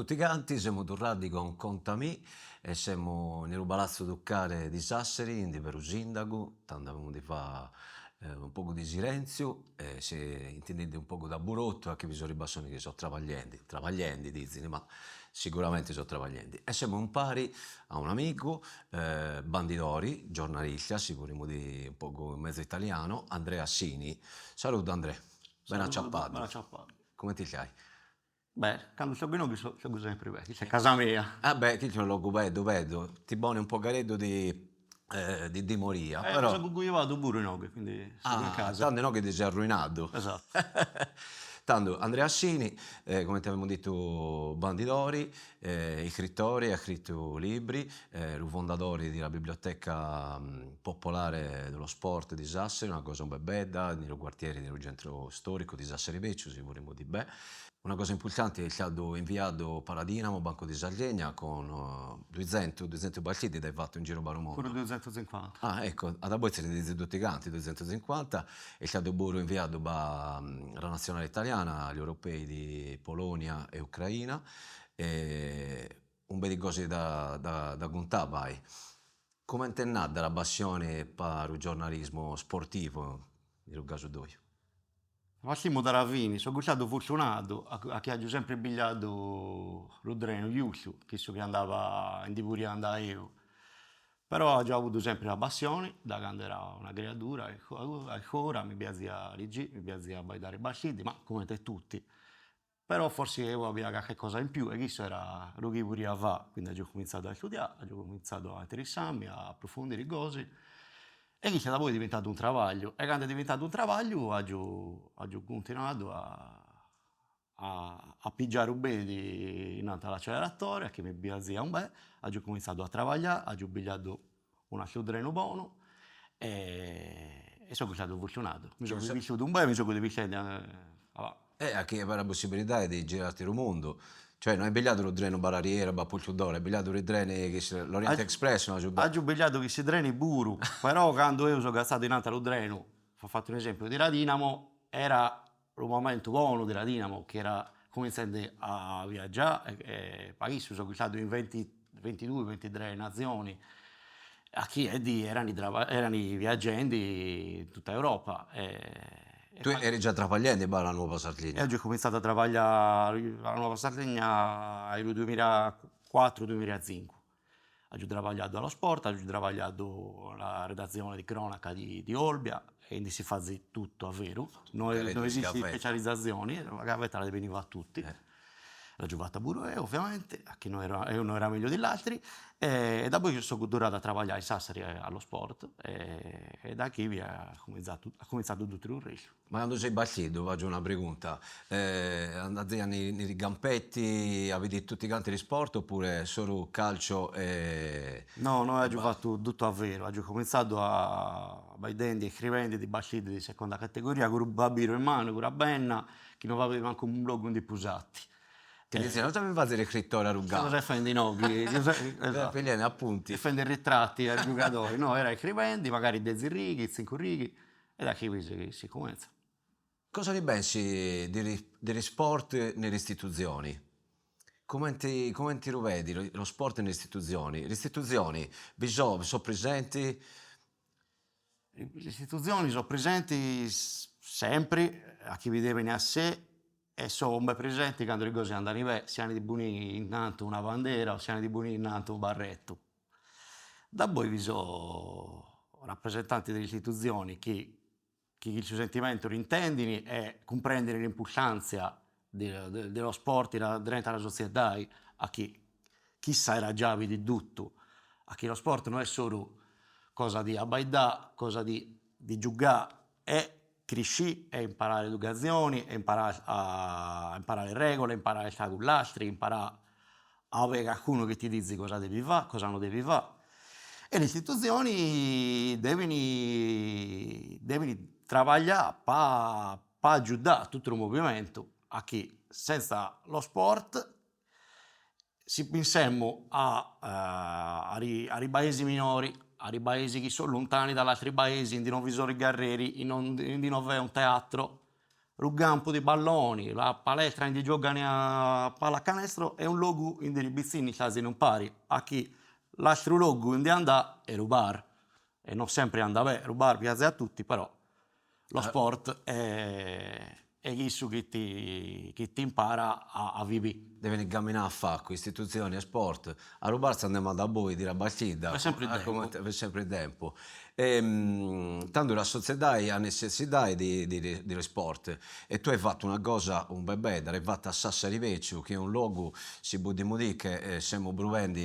tutti quanti, siamo tornati con Contami e siamo nel palazzo Duccare di Sassari, in per un sindaco, tanto abbiamo di fare un po' di silenzio, se intendete un po' da burotto, anche vi sono i bassoni che sono travaglienti, dicono, ma sicuramente sono travaglienti. E siamo un pari a un amico, Bandidori, giornalista, sicuramente di un po' in mezzo italiano, Andrea Assini. Saluto Andrea, ben acciappato. Ben acciappato. Come ti chiami? Beh, quando sono qui sono sempre vecchi, c'è casa mia. Ah beh, chi ce l'ho vedo, ti pone un po' caretto di moria, Mi però... sono cuivato pure in oggi, quindi sono in casa. Tanto no che ti sei arruinato. Esatto. Tanto Andrea Assini, come ti avevamo detto, Bandidori, scrittore, ha scritto libri, il fondatore della biblioteca popolare dello sport di Sassari, una cosa un po' bella, nel quartiere del centro storico di Sassari Vecchio, se vorremmo di beh. Una cosa importante è che hanno inviato Paladinamo, Banco di Sardegna, con 200 partiti ed hai fatto in giro Pure baromondo. 250. Ah, ecco, ad voi siete di tutti quanti, 250, e è stato pure inviato la nazionale italiana agli europei di Polonia e Ucraina, e un bel di cose da contare, vai. Come è nata la passione per il giornalismo sportivo, nel caso d'oggi? Massimo Taravini, sono stato fortunato a che ho sempre pigliato l'Udreno, Iusu, che so che andava in Liguria, andavo io. Però ho già avuto sempre la passione, da quando era una creatura, ancora mi piaceva leggere, mi piaceva bailare i battiti, ma come te tutti. Però forse io avevo qualche cosa in più e questo era quello che volevo fare, quindi ho cominciato a studiare, ho cominciato a interessarmi, a approfondire cose e questo da poi è diventato un travaglio e quando è diventato un travaglio ho continuato a pigiare un bene in all'acceleratore che mi piaceva un bel, ho cominciato a lavorare, ho pigliato un altro treno buono e sono stato fortunato. Mi sono vissuto un bel, mi sono vicende. A chi aveva la possibilità di girarti il mondo. Cioè, non hai pigliato lo treno barariera, Bappolciudore, hai pigliato i treni, l'Oriente Express, no? Ho pigliato questi treni buru, però quando io sono gastato in altro treno, ho fatto un esempio di Radinamo, era un momento buono di Radinamo, che era cominciando a viaggiare, e Parigi sono stato in 22-23 nazioni, a chi è di erano i viaggianti di tutta Europa. Tu eri già travagliando alla Nuova E Sardegna. oggi ho cominciato a lavorare alla Nuova Sardegna nel 2004-2005. Ho lavorato allo sport, ho lavorato alla redazione di cronaca di Olbia, e quindi si fa tutto a vero. Non esistono specializzazioni, la gavetta la veniva a tutti. L'ho giocata pure ovviamente, a chi non era meglio degli altri, e da poi sono durato a lavorare a Sassari allo sport e da qui ha cominciato tutto il resto. Ma quando sei partito, faccio una pregunta, andate nei campetti, avete tutti quanti gli sport oppure solo calcio e... No, noi abbiamo fatto tutto a vero, abbiamo cominciato a baidendo e scrivendo di battiti di seconda categoria con un babiro in mano, con una benna, che non aveva anche un blog di pusati. Che dice, non sapevi fare scrittori a Stiamo ruggare? facendo i noghi, Pigliare appunti. facendo i ritratti ai giocatori, no, era scrivendo, magari 10 righe, 5 righe, e da qui si comincia. Cosa ne pensi degli sport nelle istituzioni? Come ti lo vedi, lo sport nelle istituzioni? Le istituzioni sono presenti? Le istituzioni sono presenti sempre, a chi vedeva a sé, e sono presenti quando le cose andano bene, siano di buoni innanto una bandiera o siano di buoni innanto un barretto. Da poi vi sono rappresentanti delle istituzioni che il suo sentimento lo intendono e comprendono l'importanza dello sport dentro la società, a chi sa era già di tutto, a chi lo sport non è solo cosa di abbaidà, cosa di giocare, è crescere e imparare l'educazione, e imparare le regole, imparare a stare con gli altri, imparare a avere qualcuno che ti dice cosa devi fare, cosa non devi fare. E le istituzioni devono lavorare per aiutare tutto il movimento a che senza lo sport se pensiamo ai paesi minori, ai paesi che sono lontani dagli altri paesi, di non vi sono i guerrieri, di non vi è un teatro, il campo di palloni, la palestra in cui giocano a pallacanestro è un luogo in cui i bizzini si non pari. A chi l'altro luogo in cui andare è il bar. E non sempre anda bene, il bar piace a tutti, però lo sport è questo che ti impara a vivere. Devono camminare a fare con istituzioni e sport. A rubarsi andiamo da voi di Rabattida. Per sempre il tempo. Per sempre il tempo. Tanto la società ha necessità di sport. E tu hai fatto una cosa un bel hai fatto a Sassari Vecchio, che è un luogo, si può dire che siamo provando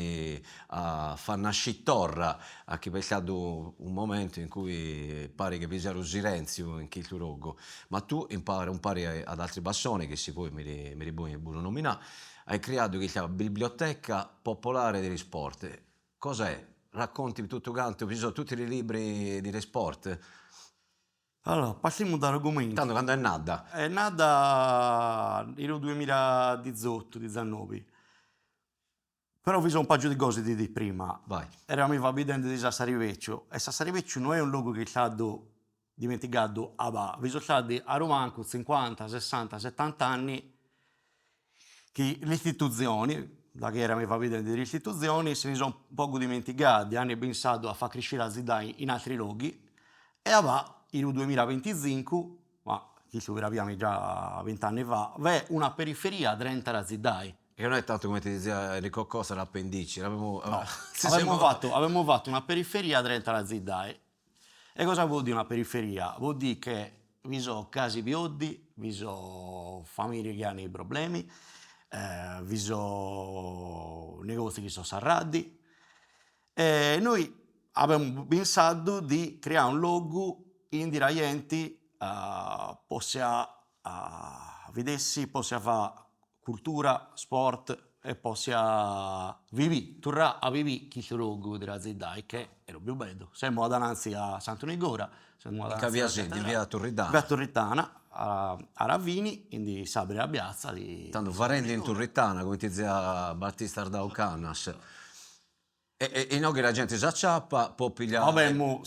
a fare una scittorra, a che è stato un momento in cui pare che vi sia un silenzio in quel luogo. Ma tu impari ad altre persone, che si poi mi riboni buono nominare, hai creato che si chiama Biblioteca Popolare degli Sport. Cos'è? Racconti tutto quanto, ci sono tutti i libri di sport. Allora, passiamo dall'argomento. Tanto quando è nata. È nata nel 2018-19. Però vi sono un paio di cose di prima. Vai. Eravamo vedendo di Sassari Vecchio. E Sassari Vecchio non è un luogo che è stato dimenticato a va. Vi sono stati a Roma 50, 60, 70 anni che le istituzioni, da che eravamo vedendo delle istituzioni, se ne sono un po' dimenticati, hanno pensato a far crescere la città in altri luoghi. E a va, nel 2025, ma questo l'abbiamo già 20 anni fa, c'è una periferia dentro la città. Che non è tanto come ti diceva Enrico Costa l'appendici. No, avevamo fatto una periferia dentro la città. E cosa vuol dire una periferia? Vuol dire che vi sono casi piodi, vi sono famiglie che hanno i problemi, vi sono negozi che sono sarrati. E noi abbiamo pensato di creare un luogo in cui la gente possa vedersi, possa fare cultura, sport e possa vivere, tornare a vivere questo luogo della città che è lo più bello. Siamo davanti a Sant'Onigora, siamo Che via di via Turridana. Via Turritana, a Ravini, quindi Sabri la piazza di Tanto farendo in Turritana, come ti diceva Battista Ardaucanas. E non che la gente si acciappa, può pigliare. Vabbè, non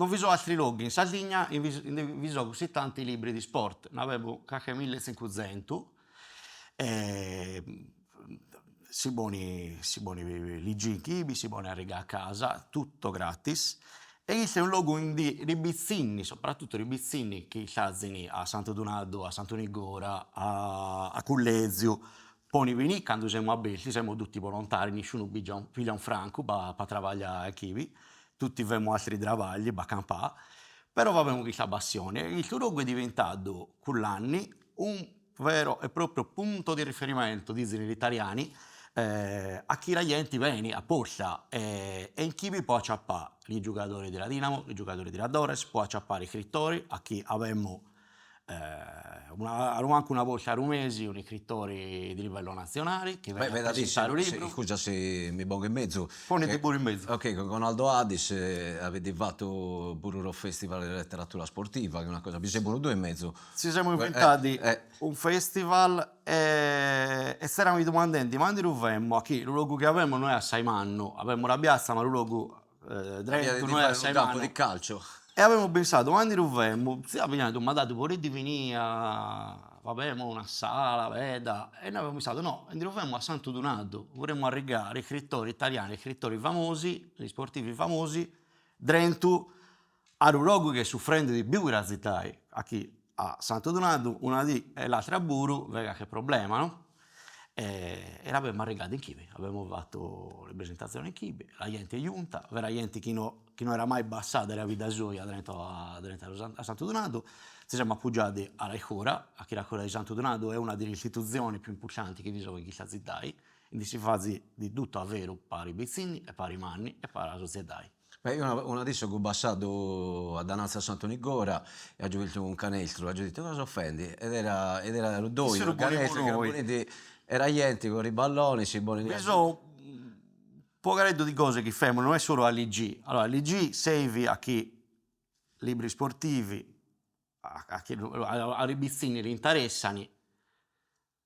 vi sono altri luoghi in Sardegna, vi sono così tanti libri di sport, ne avevo qualche 1500. Si buoni li giochi, si buoni a regà a casa, tutto gratis. E questo è un luogo in cui i bizzini, soprattutto i bizzini che stanno a Santo Donato, a Sant'Onigora, a Cullezio, poi venì quando siamo a Belli, siamo tutti volontari, nessuno piglia un franco per lavorare qui, tutti abbiamo altri lavori per campare, però abbiamo questa passione. Il luogo è diventato con l'anni un vero e proprio punto di riferimento, dicono gli italiani, a chi la gente viene apposta e in chi vi può acciappare i giocatori della Dinamo, i giocatori della Dores, può acciappare i scrittori, a chi abbiamo anche una voce a rumesi, un scrittore di livello nazionale che Beh, da scusa se mi pongo in mezzo. Ponete pure in mezzo. Ok, con Aldo Adis avete fatto pure un festival di letteratura sportiva, che è una cosa, vi sembrano due in mezzo. Ci siamo inventati un festival e stavamo domandando, ma dove dovevamo, a chi? Il luogo che avevamo noi a Saimanno, avevamo la piazza, ma il luogo dentro noi a Saimanno. Un campo di calcio. E avevamo pensato, quando dovevamo, ma dato vorrei venire vabbè, una sala, veda. E noi avevamo pensato, no, dovevamo a Santo Donato, vorremmo arricchire i scrittori italiani, i scrittori famosi, gli sportivi famosi, dentro a un luogo che soffrendo di più la città, a chi a Santo Donato, una di e l'altra a Buru, vega che problema, no? E l'abbiamo arriccato in Chibi, abbiamo fatto le presentazioni in Chibi, la gente è giunta, vera gente che non era mai passata la vita sua dentro a Santo Donato, ci siamo appoggiati alla Cora, a chi la Cora di Santo Donato è una delle istituzioni più importanti che vi sono in questa città, quindi si fa di tutto a vero per i pizzini e per i manni e per la società. Beh, io una adesso che ho passato a Danazza a Sant'Onigora e ho visto un canestro, ho detto cosa offendi? Ed era Rodoi, un canestro che era bonito. Era gente con i balloni, si buoni. Vi sono un po' di cose che fanno, non è solo all'IG. Allora, l'IG serve a chi libri sportivi, a ribizzini li interessano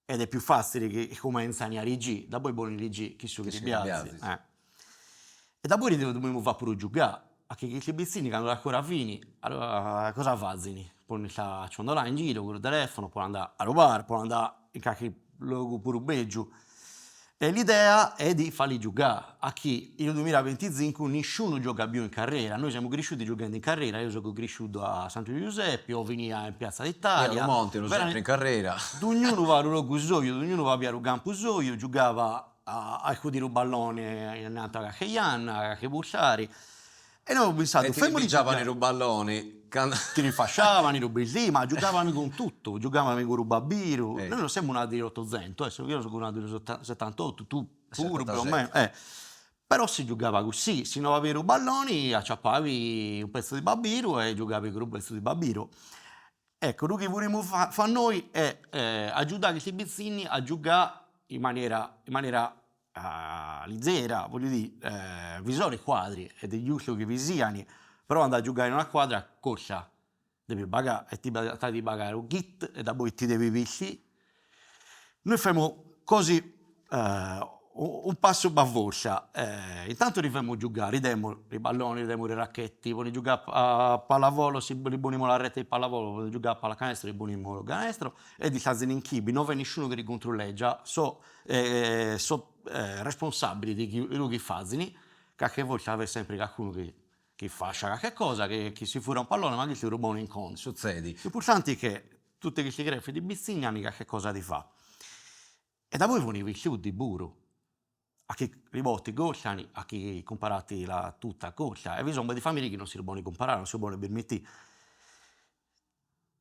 ed è più facile che cominciano a l'IG, da poi buoni l'IG, chi su che li piazzi. E da poi dobbiamo fare pure giocare, a chi i bizzini quando ancora fini, allora cosa fanno? poi sta a ciondolare in giro con il telefono, può andare a rubare, può andare in qualche luogo pure peggio. E l'idea è di farli giocare. A chi nel 2025 nessuno gioca più in carriera. Noi siamo cresciuti giocando in carriera. Io sono cresciuto a Santo Giuseppe, o veniva in Piazza Io d'Italia. ero Monte, ero sempre in carriera. Ognuno va a luogo suo, ognuno va a piare un campo suo, giocava a cudire un ballone in alto a Cacchianna, a Bursari. E noi abbiamo pensato, E ti fermoli ripigiavano i giocare. ruballoni. Ti rifasciavano, i rubelli, ma giocavamo con tutto, giocavamo con Rubabiru. Ehi. Noi non siamo nati nell'800, io sono nato nel 78, tu pure più o 77. meno. Però si giocava così, si non avevi i balloni, acciappavi un pezzo di Babiru e giocavi con un pezzo di Babiru. Ecco, quello che vorremmo fare noi è aiutare questi bizzini a giocare in maniera leggera, voglio dire, visori quadri, ed è giusto che vi siano, però andare a giocare in una quadra corsa, devi pagare, e ti devi pagare un kit e da poi ti devi vestire. Noi facciamo così un passo per volta. Intanto li facciamo giocare, diamo i balloni, diamo i racchetti, vogliono giocare a pallavolo, si buoniamo la rete di pallavolo, vogliono giocare a pallacanestro, li buoniamo il canestro, e di stare in chibi, non c'è nessuno che li controlleggia, sono responsabili di quello che fanno, che volta avere sempre qualcuno che fa qualche cosa, che si fura un pallone, ma che si ruba un incontro. Succedi. L'importante è che tutti questi grefi di bizzigni hanno qualche cosa di fa. E da voi venivano i fiuti di burro, a chi ribotti gorsani, a chi comparati la tutta corsa. E vi sono di famiglie che non si devono comparare, non si devono permettere.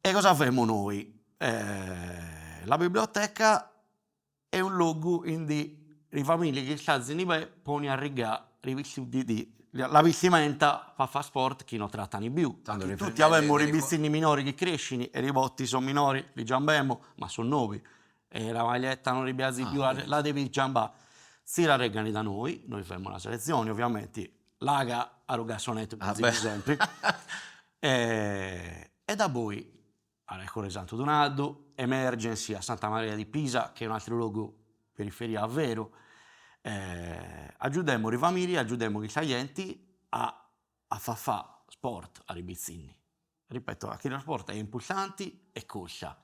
E cosa faremo noi? La biblioteca è un luogo in cui le famiglie che stanno in pone a rigare la vestimenta per fare sport che non trattano più. Tutti abbiamo i vestiti minori che crescono e i botti sono minori, li giambiamo, ma sono nuovi. E la maglietta non ribiasi più, la devi giambare. Si la reggano da noi facciamo una selezione, ovviamente, laga a rugassonetto, sempre. E da voi, al Cuore Santo Donato, Emergency a Santa Maria di Pisa, che è un altro luogo periferia a Vero. Aiutiamo le famiglie, aiutiamo gli clienti a fare sport a Ribizzini. Ripeto, anche lo sport è impulsante e corsa.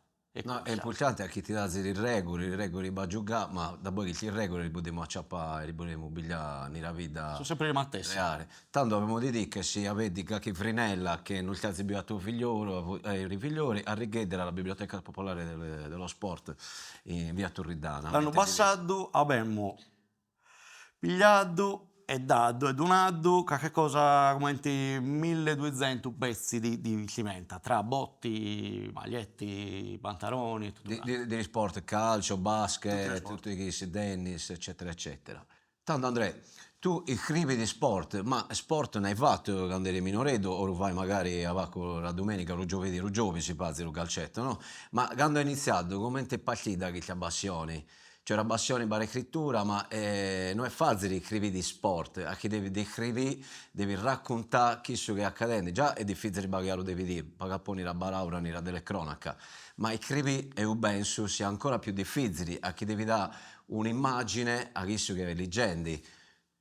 No, è importante a chi ti dà le regole va a giocare, ma da poi che le regole li possiamo acciappare, li possiamo pigliare nella vita sono sempre le stesse. reale. Tanto abbiamo di dire che se avete qualche frenella che non stai più a tuo figliolo, ai figlioli, a richiedere alla Biblioteca Popolare dello Sport in via Torridana. L'anno passato abbiamo pigliato e dato e donato qualche cosa come 1200 pezzi di vestimenta, tra botti, maglietti, pantaloni, tutto. Di sport, calcio, basket, tutti questi tennis, eccetera, eccetera. Tanto Andrea, tu scrivi di sport, ma sport ne hai fatto quando eri minoredo o lo fai magari a la domenica, lo giovedì si pazzi lo calcetto, no? Ma quando hai iniziato, come ti è partita che ti appassioni? C'è una passione per la scrittura, ma non è facile scrivere di sport, a chi devi scrivere, devi raccontare chi che è accadendo. Già è difficile pagare lo devi dire, pagare poi la balaura nella delle cronaca, ma scrivere e io penso sia ancora più difficile, a chi devi dare un'immagine a chi che è leggende.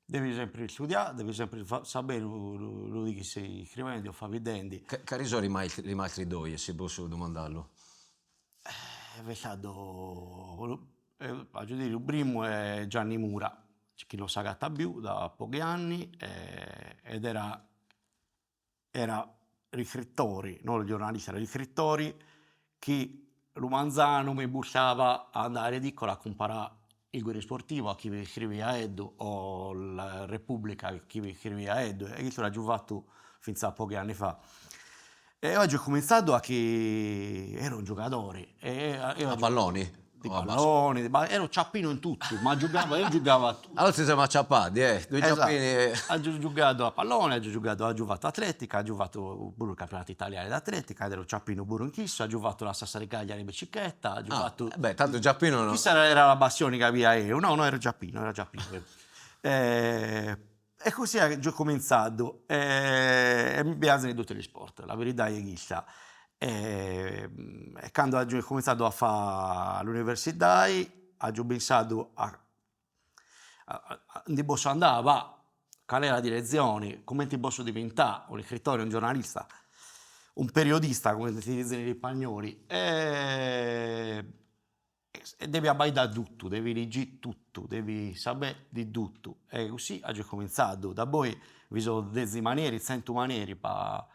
Devi sempre studiare, devi sempre sapere lo che stai scrivendo o fai vedendo. Quali sono rimasti due, se posso domandarlo? È stato... voglio dire, il primo è Gianni Mura, chi lo sa più da pochi anni, ed era riscrittori, non il giornalista, era riscrittori che Lumanzano mi bussava a andare edicola a comparare il Guerriero Sportivo a chi vi scriveva a Edo o la Repubblica a chi vi scriveva a Edo, e questo l'ha già fatto fino a pochi anni fa. E oggi ho cominciato a che ero un giocatore. A palloni? Di palloni, ero ciappino in tutto, ma io giocavo a tutto. Allora ci siamo acciappati, due ciappini. Ho giocato a pallone, ho giocato a atletica, ho giocato pure il campionato italiano d'atletica, ero ciappino pure in chissa, ho giocato la Sassaricaglia di bicicletta, ho giocato... tanto giappino no. Chissà era la passione che aveva io, no, ero giappino. E così ho cominciato, e mi piacciono tutti gli sport, la verità è chissà. E quando ho cominciato a fare l'università, ho pensato di posso andare, qual è la direzione, come ti posso diventare un scrittore, un giornalista. un periodista, come si dice nei spagnoli, e devi abbaidare tutto, devi leggere tutto, devi sapere di tutto. E così ho cominciato. Da poi vi sono delle maniere, 100 maniere per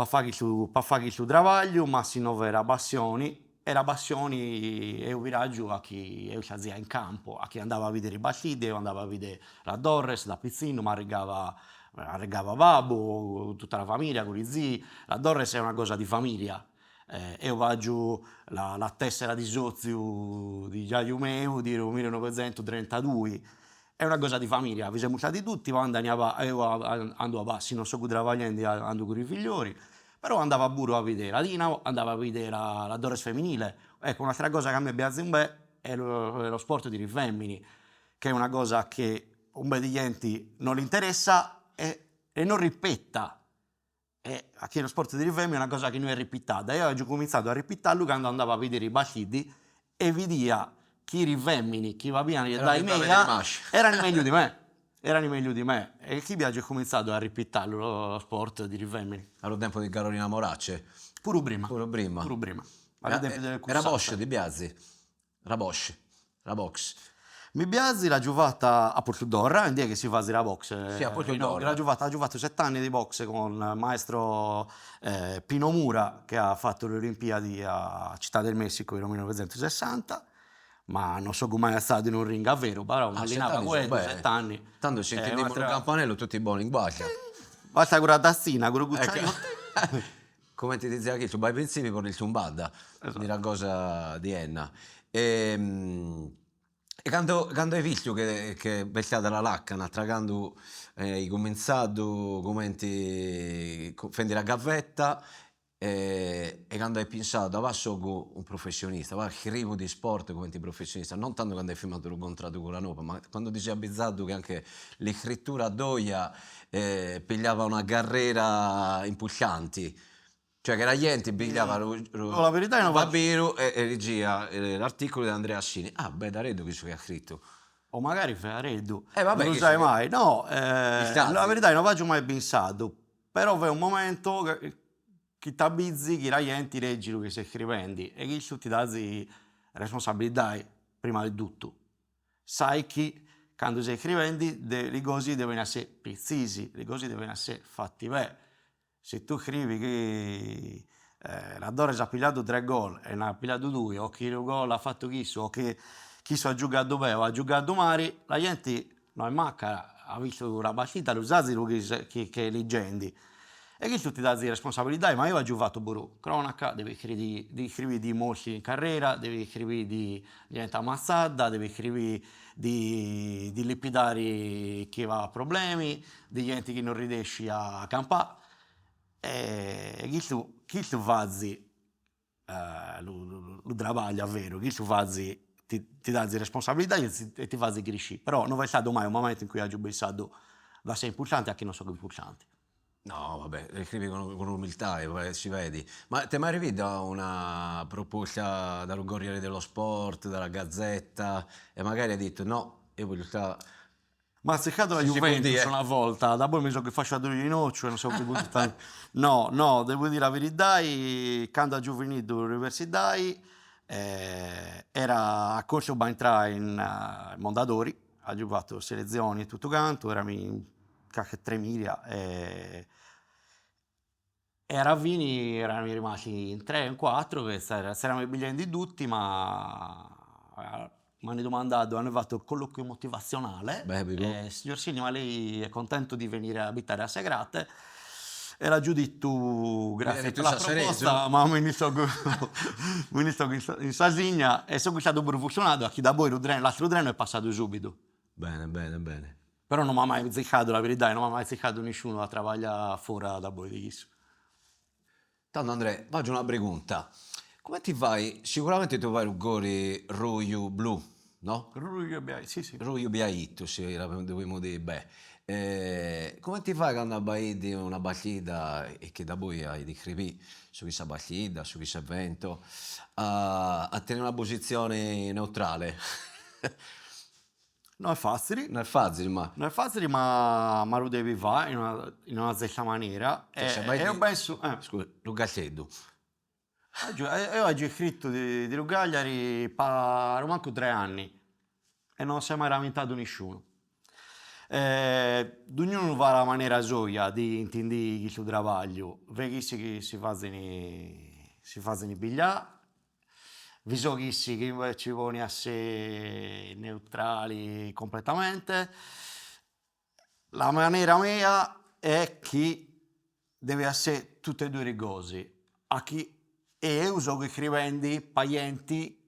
fare il suo lavoro, ma se non era passione, era passione e un viraggio a chi faceva in campo, a chi andava a vedere i partiti, andava a vedere la Torres, la Pizzino, ma regava Babbo, tutta la famiglia con gli zii. La Torres è una cosa di famiglia. Io vado la tessera di sozio di Giaio meu di 1932, è una cosa di famiglia, vi siamo stati tutti, quando io andavo a Bassi, non so come lavorando, ando con i figlioli, però andava pure a vedere la Dinamo, andava a vedere la Torres femminile. Ecco, un'altra cosa che a me piace un bel è lo sport di femmini, che è una cosa che un bel di gente non gli interessa e non rispetta. E anche lo sport di femmine è una cosa che non è ripetata. Io ho cominciato a ripeterlo quando andavo a vedere i partiti e vedia chi i femmini, chi va bene dai media, erano meglio di me. Erano meglio di me. E chi ha cominciato a ripeterlo lo sport di femmini. Allo tempo di Carolina Moracce. Pure prima. Pure prima. Pure prima. Era Bosch di Biasi. Era Bosch. La box. Mi piace la giocata a Portodorra, in dia che si fa la box. Sì, a Portodorra. Ha giocato 7 anni di box con il maestro Pino Mura, che ha fatto le Olimpiadi a Città del Messico nel 1960, ma non so come è stato in un ring a vero, però allenava quello 7 anni. Tanto ci intendiamo nel campanello tutti buoni in guardia. Basta con la tazzina, con lo cucciaio. Come ti diceva che tu vai pensieri con il tumbada, una cosa di Enna. E quando hai visto che è becciata la lacca, quando hai cominciato come fendi la gavetta e quando hai pensato, va so un professionista, va scrivo di sport come professionista, non tanto quando hai firmato il contratto con la Nova, ma quando ti sei avvisato che anche l'iscrittura a Doia pigliava una carriera impulsante. Cioè che la gente pigliava la verità è Babiro e regia l'articolo di Andrea Assini. Ah, beh, da Redo visto che ha scritto. O magari Ferreddu, Vabbè, non lo sai mai. No, la verità è non faccio mai pensato, però c'è un momento che ti abbizzi, che la gente leggi lo che stai scrivendo e che tu ti dai responsabilità prima di tutto. Sai che quando stai scrivendo le cose devono essere precise, le cose devono essere fatte bene. Se tu scrivi che la Dores ha pigliato 3 gol e ne ha pigliato 2, o che il gol ha fatto Chisso, o che Chisso ha giocato bene o ha giocato male, la gente non è macca, ha visto la partita, lo sa che leggendi. E che tu ti dai responsabilità, ma io ho giocato pure cronaca, devi scrivere di morti in carriera, devi scrivere di gente ammazzata, devi scrivere di liquidare chi va a problemi, di gente che non riesce a campare. E chi tu fazzi lo travaglio vero, chi tu fazzi ti dà responsabilità e ti fazzi crescere, però non è stato mai un momento in cui ho pensato da sei impulsante a chi non sono impulsante. No, vabbè, scrivi con umiltà e si vedi. Ma ti è mai arrivata una proposta dal Corriere dello Sport, dalla Gazzetta e magari hai detto no, io voglio stare... Ma ha seccato la Juventus una volta, da poi mi sono che faccio di noccio, non so che No, devo dire la verità, quando ho finito l'università era a corso per entrare in Mondadori, ho giocato selezioni e tutto quanto, erano in 3 miglia e a Vini erano rimasti in 3 in 4, che si erano biglietti tutti, ma... mi hanno domandato, hanno fatto il colloquio motivazionale. Signor Signi, ma lei è contento di venire a abitare a Segrate? E l'ha giù detto, grazie per la proposta, ma mi sto in Sasigna e sono stato pure funzionato, a chi da voi l'altro treno è passato subito. Bene. Però non mi ha mai zeccato, la verità, non mi ha mai zeccato nessuno a lavorare fuori da voi di questo. Tanto Andrea, faccio una pregunta. Come ti fai? Sicuramente tu fai un gol Ruiu blu, no? Ruiu Biaitto, sì. Ruiu Biaitto, sì, dobbiamo dire, beh. Come ti fai quando vai di una partita e che da voi hai di scrivere su questa partita, su questo evento, a tenere una posizione neutrale? Non è facile. Non è facile, ma Non è facile, ma lo devi fare in una certa maniera. cioè, se E mai io ti... penso, Scusa, lo Galledo. io oggi ho scritto di Rugagliari per manco 3 anni e non si è mai lamentato nessuno. Ognuno va alla maniera sua di intendere il suo lavoro. Vedi che si fanno pigliare, vi so che invece vogliono essere neutrali completamente. La maniera mia è che deve essere tutte e due le cose. E io so che scrivendi parenti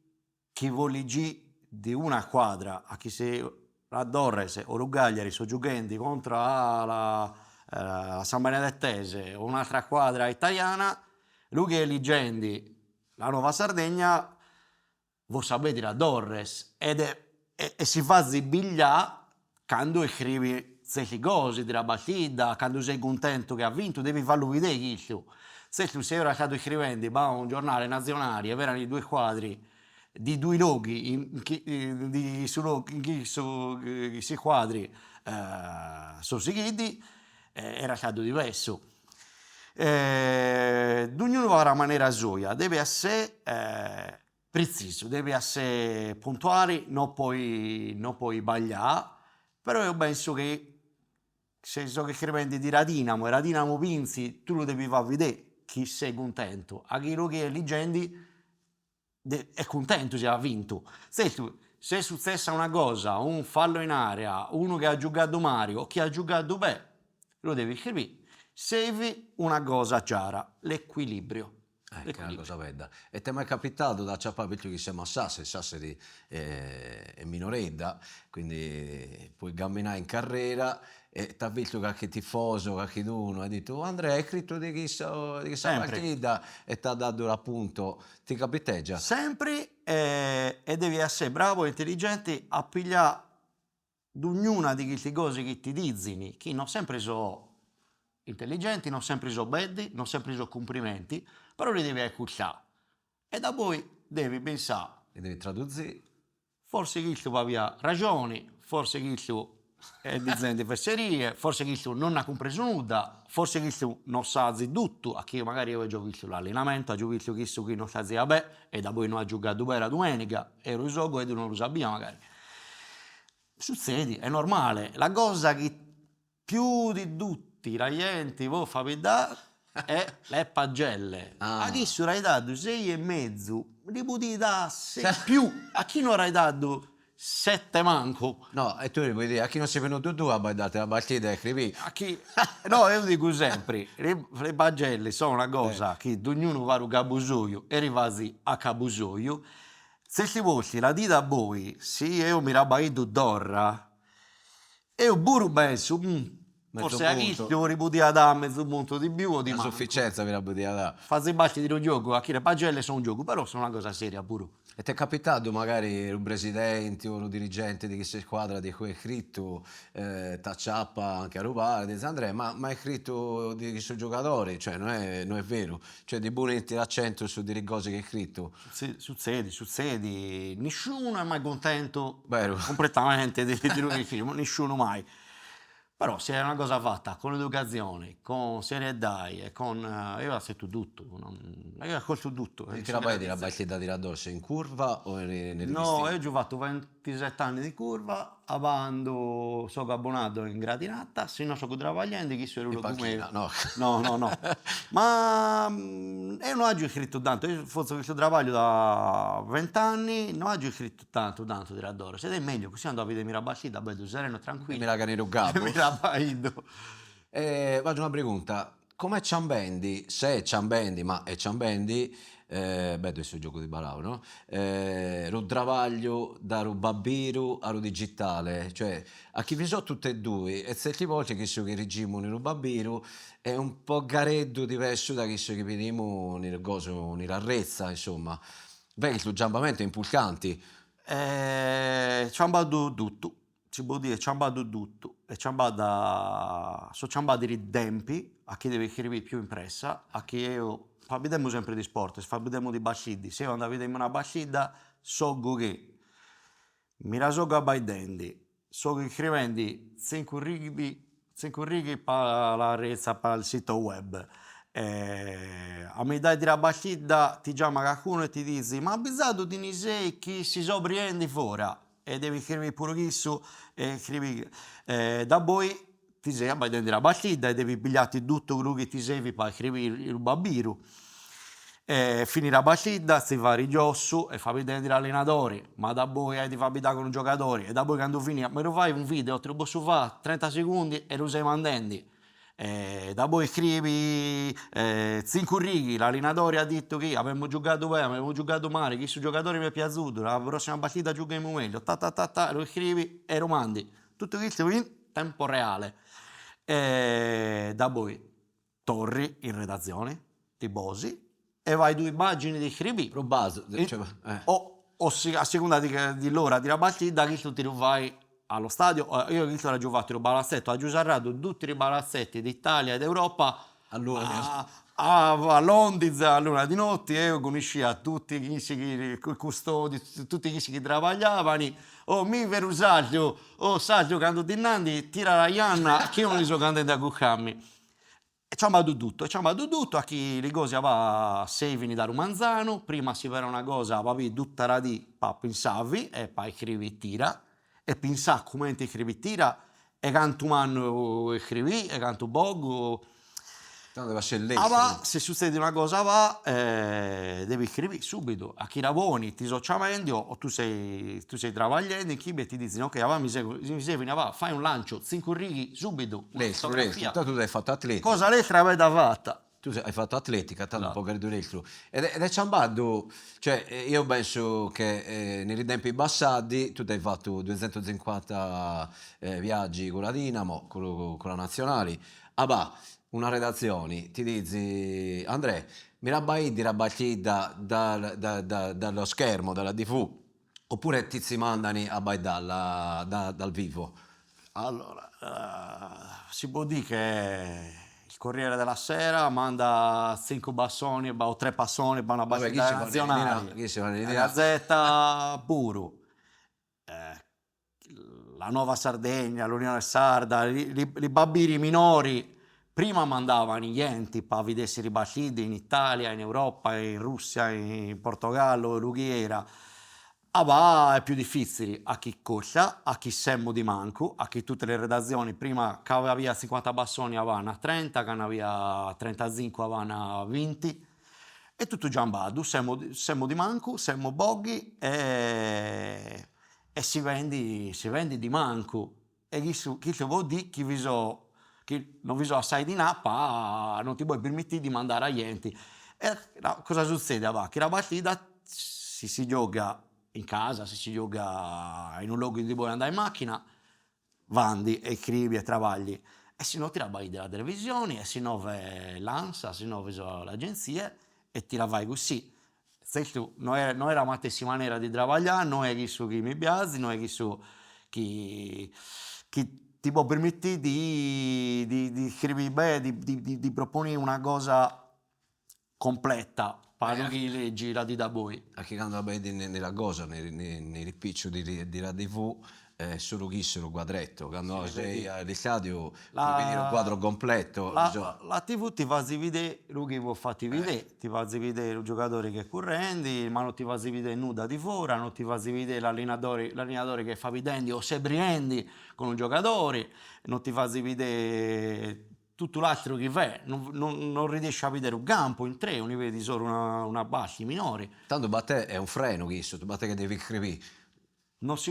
che vogliono di una squadra, a chi se la Dorres o Rugagliari sono giocando contro la San Benedettese o un'altra squadra italiana, lui che è leggendi la Nuova Sardegna, voi sapete la Dorres e si fa zibigliare quando scrivi queste cose della partita, quando sei contento che ha vinto, devi farlo vedere questo. Se tu sei ora stato scrivendo a un giornale nazionale e erano i due quadri di due loghi in cui questi quadri sono seguiti, era stato diverso. Ognuno va alla maniera sua, deve essere preciso, deve essere puntuale, non puoi sbagliare, però io penso che se so che scrivendi di Radinamo e Radinamo vinci, tu lo devi far vedere chi sei contento, a chi lo che è leggendi è contento se ha vinto. Se è successa una cosa, un fallo in area, uno che ha giocato Mario, chi ha giocato bene, lo devi scrivere. Serve una cosa chiara, l'equilibrio. Che è una cosa bella. E ti è mai capitato da acciappare, perché che siamo a Sassari, Sassari è minoredda, quindi puoi camminare in carriera e ti ha visto qualche tifoso, qualche uno, ha detto "Oh, Andrea, hai scritto di questa Sempre. partita e ti ha dato l'appunto, ti capiteggia?" Sempre e devi essere bravo e intelligente a pigliare ognuna di queste cose che ti dicono, che non sempre sono intelligenti, non sempre sono belli, non sempre sono complimenti, però li devi ascoltare. E da poi devi pensare, E devi tradurre. forse questo aveva ragione, forse questo è dicendo fesserie, forse questo non ha compreso nulla, forse questo non sa di tutto, a chi magari io ho visto l'allenamento, ho visto questo che non sa di bene e da poi non ha giocato bene la domenica, e lo gioco e non lo sapeva magari. Succede, è normale. La cosa che più di tutti la gente vuole fa vedere è le pagelle. A chi su hai dato 6,5, li potevi dare 6 più. A chi non hai dato 7 manco. No, e tu gli puoi dire, a chi non si è venuto tu, a date la partita e scrivi. A chi... No, io dico sempre, le pagelle sono una cosa che ognuno va a caposoio e rivasi a caposoio. Se si vuole la dita a voi, se io mi rabaito d'orra, io pure penso, forse a chi punto. devo ripudiare da mezzo punto di più o di Una manco. sufficienza per la partita. Fase i batti di un gioco, a chi le pagelle sono un gioco, però sono una cosa seria pure. E ti è capitato magari un presidente o un dirigente di questa squadra di cui hai scritto, t'acciappa anche a rubare, dice Andrea, ma hai scritto di questo giocatore? Cioè non è vero, cioè di buonetti l'accento su delle cose che hai scritto. Succede, nessuno è mai contento Vero. completamente di lui che film, nessuno mai. Però se è una cosa fatta con educazione, con serietà e con... io accetto tutto, io ascolto tutto. E ti la vai la partita di Radossi in curva o nel No, io ho fatto 27 anni di curva, quando sono abbonato in gradinata, se non sono travagliando, chi sono in panchina? No. No. Ma io non ho scritto tanto, io faccio questo travaglio da 20 anni, non ho scritto tanto di Radoro, ed è meglio, così andavo a vedere Mirabascida, bello sereno, E tranquillo. me la canero capo. Mirabaido. Faccio una pregunta, come Ciambendi, se è Ciambendi, ma è Ciambendi, adesso il gioco di Barao, no? Lo travaglio da lo babbiru a lo digitale, cioè a chi vi sono tutte e due, e certe volte che so che regimo nel babbiru è un po' gareddo diverso da che so che vediamo nel coso, nell'arrezza, insomma. Vedi, il giambamento è impulcanti. Ciambato tutto, si può dire ciambato tutto, e sono ciambati i tempi, a chi deve scrivere più impressa, a chi io, parliamo sempre di sport, parliamo di bascidi, se io andavo a vedere una bascida, so che mi la so a denti, sono scrivendi 5 righe per la resa per il sito web. A metà di la partita ti chiama qualcuno e ti dice ma bisogna di sei chi si sopriendi fuori e devi scrivere pure questo e scrivi da poi ti sei a metà della partita e devi pigliarti tutto quello che ti serve per scrivere il babbiru. Finire la partita, si fa rigiossu e fa vedere l'allenatore, ma da poi ti fa abitare con un giocatore e da poi quando fini, me lo fai un video, te lo posso fare 30 secondi e lo sei mandando. Da poi scrivi 5 righe, l'allenatore ha detto che abbiamo giocato bene, abbiamo giocato male, questo giocatore mi è piaciuto, la prossima partita giochiamo meglio, lo scrivi e lo mandi. Tutto questo in tempo reale. Da poi torni in redazione, ti posi e vai 2 immagini di scrivi. Probato, O a seconda di l'ora di la partita, che tu ti lo fai allo stadio. Io che ho giocato il palazzetto a Giusarrato, tutti i palazzetti d'Italia ed Europa allora a Londra a luna di notte e conosci a tutti i custodi, tutti quelli che lavoravano. Oh, mi vedo Saggio, Saggio quando dinanzi tira la Ianna, che io non li so cantando a cuccarmi. E ci ha mandato tutto, a chi le cose va saving da Romanzano, prima si era una cosa, avevi tutta la di pa pensavi e poi scrivi tira, e pensare come ti scrivi tira, e canto umano scrivi, e canto bogo. tanto va scellere. Se succede una cosa devi scrivere subito, a chi lavori ti sociamenti o tu sei travagliando in chi ti dicono ok, mi serve, fai un lancio, 5 righe subito, L'estro, tu hai fatto atletica. Cosa l'altra avete fatta? Tu hai fatto atletica, tanto No. un po' credo l'altro. Ed è ciambato, cioè io penso che nei tempi passati tu hai fatto 250 viaggi con la Dinamo, con la Nazionale. Una redazione, ti dici, Andrea, mi rabbai di la partita dallo schermo, dalla TV, oppure ti si mandano a bai dal vivo? Allora, si può dire che il Corriere della Sera manda 5 bassoni o 3 passoni per una Vabbè, partita nazionale. chi si fa La l'idea? Gazzetta Puro, la Nuova Sardegna, l'Unione Sarda, i bambini minori prima mandavano gli enti per vedersi ribattiti in Italia, in Europa, in Russia, in Portogallo, Lughiera. È più difficile a chi costa, a chi semmo di manco, a chi tutte le redazioni prima che aveva 50 bassoni avevano 30, che aveva 35 avevano 20 e tutto giambado, semmo di manco, semmo boghi e si vende di manco e chi vuol dire che non vi so assai di nappa non ti puoi permettere di mandare agli enti. E cosa succede? Che la partita si gioca in casa, se si gioca in un luogo in cui puoi andare in macchina, vandi e scrivi e travagli. E se no ti la vai della televisione, e se no vai l'ANSA, se no vai l'agenzia e ti la vai così. Non era la stessa maniera di lavorare, non è questo che mi piace, non è questo che ti può permettere di scrivere bene, di proporre una cosa completa. Parlo che leggi la di da voi. Anche quando vedi nella cosa, nei ripiccio di la TV, solo chi se lo quadretto. Quando sei allo stadio, vedi il quadro completo. La TV ti fa vedere quello che vuoi farti vedere, ti fa vedere il giocatore che è correndo, ma non ti fa vedere nuda di fuori, non ti fa vedere l'allenatore che fa vedendo o se priendi con un giocatore, non ti fa vedere tutto l'altro che fa, non riesci a vedere un campo in tre, non vedi solo una bascia minore. Tanto batte è un freno questo, tu batte che devi scrivere.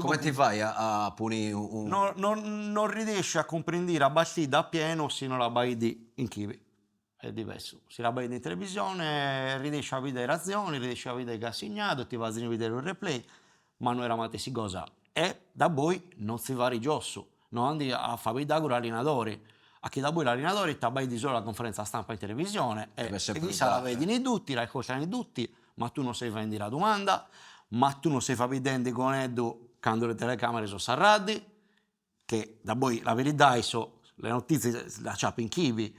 Come ti fai a punire un... Non riesci a comprendere a partita a pieno se non la vai in chiave. È diverso. Se la vai in televisione riesci a vedere azioni, riesci a vedere che ha segnato, ti vai a vedere un replay, ma non era mai si cosa. E da voi non si va a rigiosso, non andi a fare vedere con l'allenatore. A che da voi l'allenatore ti vai di solo la conferenza stampa in televisione e qui la vedi tutti, la ascoltano tutti, ma tu non sai vendere la domanda, ma tu non sei fa vedere con Edo quando le telecamere sono sarradi, che da voi la verità sono le notizie la ciapa in chivi.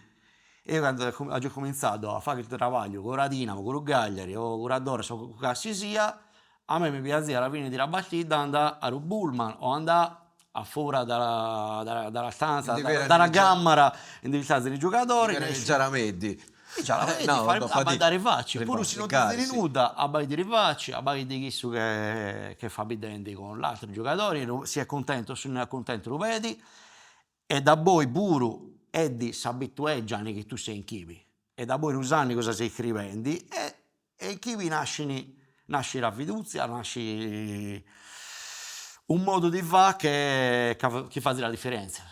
E io quando ho cominciato a fare il lavoro con la Dinamo, con il Cagliari o con la Dores o con la Sisia, a me mi piaceva alla fine della partita andare a Bullman o andare a fuori dalla stanza, In vera dalla dirigenza- camera, in distanza dei giocatori. Era il Giarameddi. Già, la vedi, No, vabbè, a da rifacci, pure se non ti rifacci, si nuda, a bai di rifacci, a bai di chi che fa bidenti con gli altri giocatori, si è contento, se non è contento lo vedi, e da poi pure Eddie si abitueggiano che tu sei in chibi, e da poi usanni cosa sei scrivendo, e in chibi nasce la fiducia, nasce un modo di fare che fa la differenza.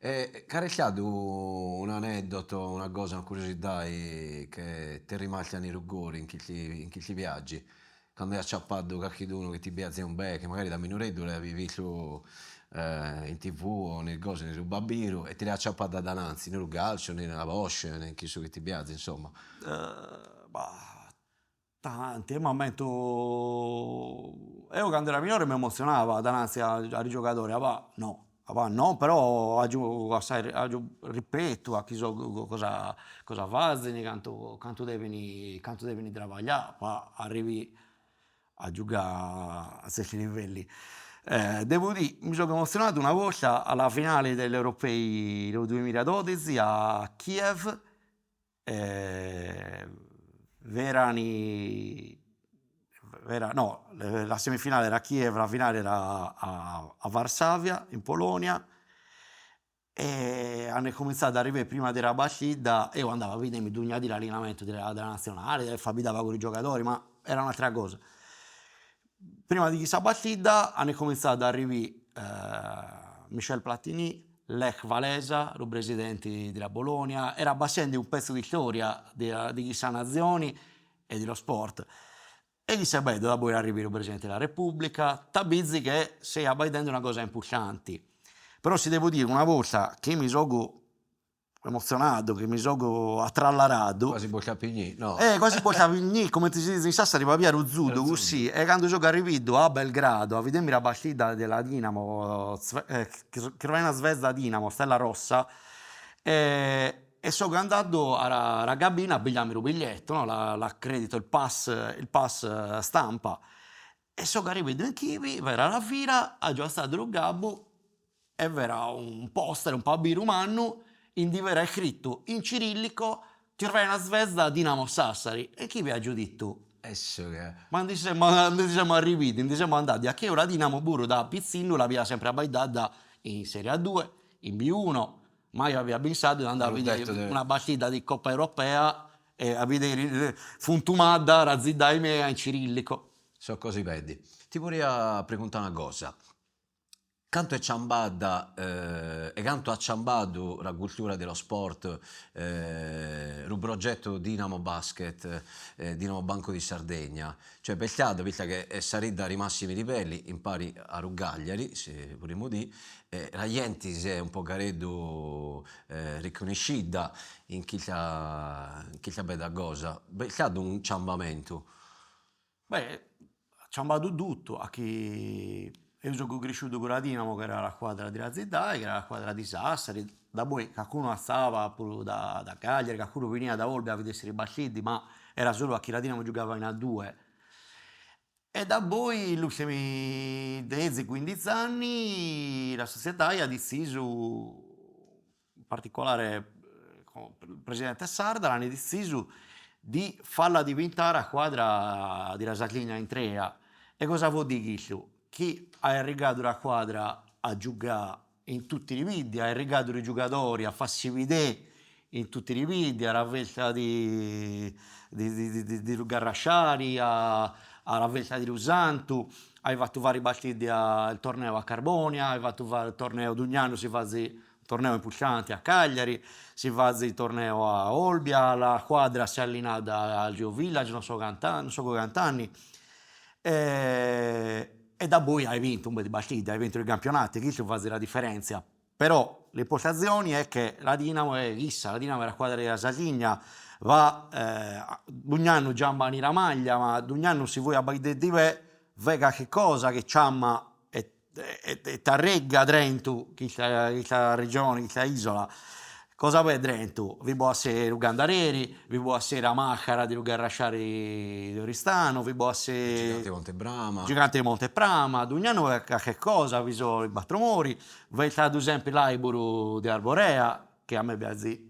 Carecchiato un aneddoto, una cosa, una curiosità che ti rimane nei rugori in chi viaggi. Quando hai acciappato qualcuno che ti piace un bel, che magari da minoretto l'avevi visto in TV o nel cose, nel rubabiru, e ti l'hai acciappata da Nanzi, nel calcio, nella Bosch, nel chi che ti piace, insomma. Tanti, al momento io quando era minore mi emozionava davanti ai giocatori, no, però ripeto a chi so cosa fai, quanto devi lavorare, poi arrivi a giocare a certi livelli. Devo dire, mi sono emozionato una volta alla finale degli europei del 2012 a Kiev. La semifinale era a Kiev, la finale era a Varsavia, in Polonia, e hanno cominciato ad arrivare prima della partita. Io andavo a vedere l'allenamento della nazionale, fabitava con i giocatori, ma era un'altra cosa. Prima di questa partita hanno cominciato ad arrivare Michel Platini, Lech Walesa, il presidente della Bologna, era abbastanza un pezzo di storia di questa nazione e dello sport. E gli si vedo da poi arrivare il presidente della Repubblica, tabizzi che stai abbaidendo una cosa importante. Però si devo dire, una volta che mi sono emozionato, che mi sono attrallarato, Quasi puoi capire, no. quasi poi come ti si dice in Sassari, papà Ruzzudo, così, e quando sono arrivato a Belgrado a vedermi la partita della Dinamo, Crvena Zvezda Dinamo, Stella Rossa, e sono andato alla cabina a pigliarmi il biglietto, no? L'accredito, il pass stampa, e sono arrivato in Chivi, era la fila, ha già stato il gabbo, e era un poster, un po' birumano, in cui era scritto in cirillico Crvena Zvezda Dinamo Sassari, e chi vi ha giudito? Ma non siamo arrivati, non siamo andati a che ora Dinamo pure da pizzino l'aveva sempre abbaidata in Serie A2, in B1, mai aveva pensato di andare a vedere una partita di Coppa Europea e a vedere Funtumada, Razzidaime in cirillico. So così vedi. Ti vorrei preguntare una cosa. Quanto è ciambata e quanto ha ciambato la cultura dello sport il progetto Dinamo Basket, Dinamo Banco di Sardegna? Cioè, peccato, visto che è salita ai massimi livelli, impari a Rugagliari, se vorremmo dire, la gente si è un po' careddo riconosciuta in chi c'ha bella cosa. Peccato un ciambamento. Beh, ha ciambato tutto, a chi... Io sono cresciuto con la Dinamo, che era la squadra di Razzidai, che era la squadra di Sassari, da poi qualcuno stava pure da Cagliari, qualcuno veniva da Olbia a vedersi i partiti, ma era solo a chi la Dinamo giocava in A2. E da poi, negli ultimi 10-15 anni, la società ha deciso, in particolare il presidente Sarda, hanno deciso di farla diventare la squadra di Rasatligna in Trea. E cosa vuol dire questo? Chi ha irrigato la squadra a giocare in tutti i video, ha irrigato i giocatori a farsi vedere in tutti i video, alla volta di Garrasciari, alla volta di Lusantu, hai fatto vari partiti al torneo a Carbonia, hai fatto il torneo Dugnano, si fa un torneo importante a Cagliari, si fa il torneo a Olbia, la squadra si è allenata al Geo Village, non so quanti anni. E da poi hai vinto un po' di partite, hai vinto i campionati, questo fa la differenza. Però l'impostazione è che la Dinamo è chissà, la Dinamo è la squadra della Sardegna, Dugnano giamba la maglia, ma Dugnano si vuole abbaidere di me, vega che cosa che ciamma e t'arregga dentro questa regione, questa isola, Cosa vede dentro? Vi può essere Ugandareri, vi può essere a Maccara di Lugarrasciari di Oristano, vi può essere Gigante Montebrama. Gigante di Monteprama, Dugnano che cosa, vi sono i Battromori, vi ad esempio l'Aiburu di Arborea, che a me piace,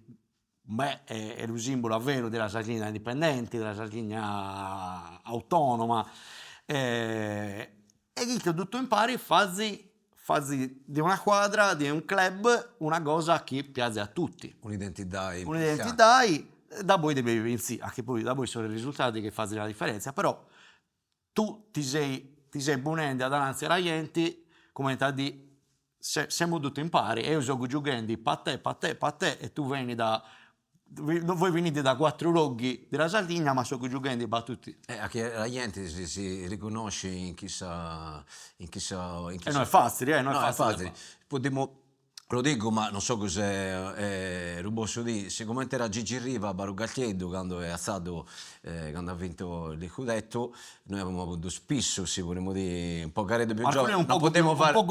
è lo simbolo vero della Sardegna indipendente, della Sardegna autonoma, e che tutto impari fazzi di una quadra, di un club, una cosa che piace a tutti. Un'identità. Un'identità, da poi devi vincere, anche poi da poi sono i risultati che fanno la differenza, però tu ti sei ponendo davanti alla gente come di siamo tutti in pari e io sono giocando per te e tu voi venite da 4 luoghi della Sardegna ma sono giocando per tutti. Anche la gente si riconosce in chi sa. E non è facile, no, è facile. Lo dico, ma non so cos'è lo posso dire. Siccome era Gigi Riva a Barugalchiedo quando è stato, quando ha vinto il Scudetto, noi avevamo avuto spesso, se vogliamo dire, un po' caretto più giovane. Un poco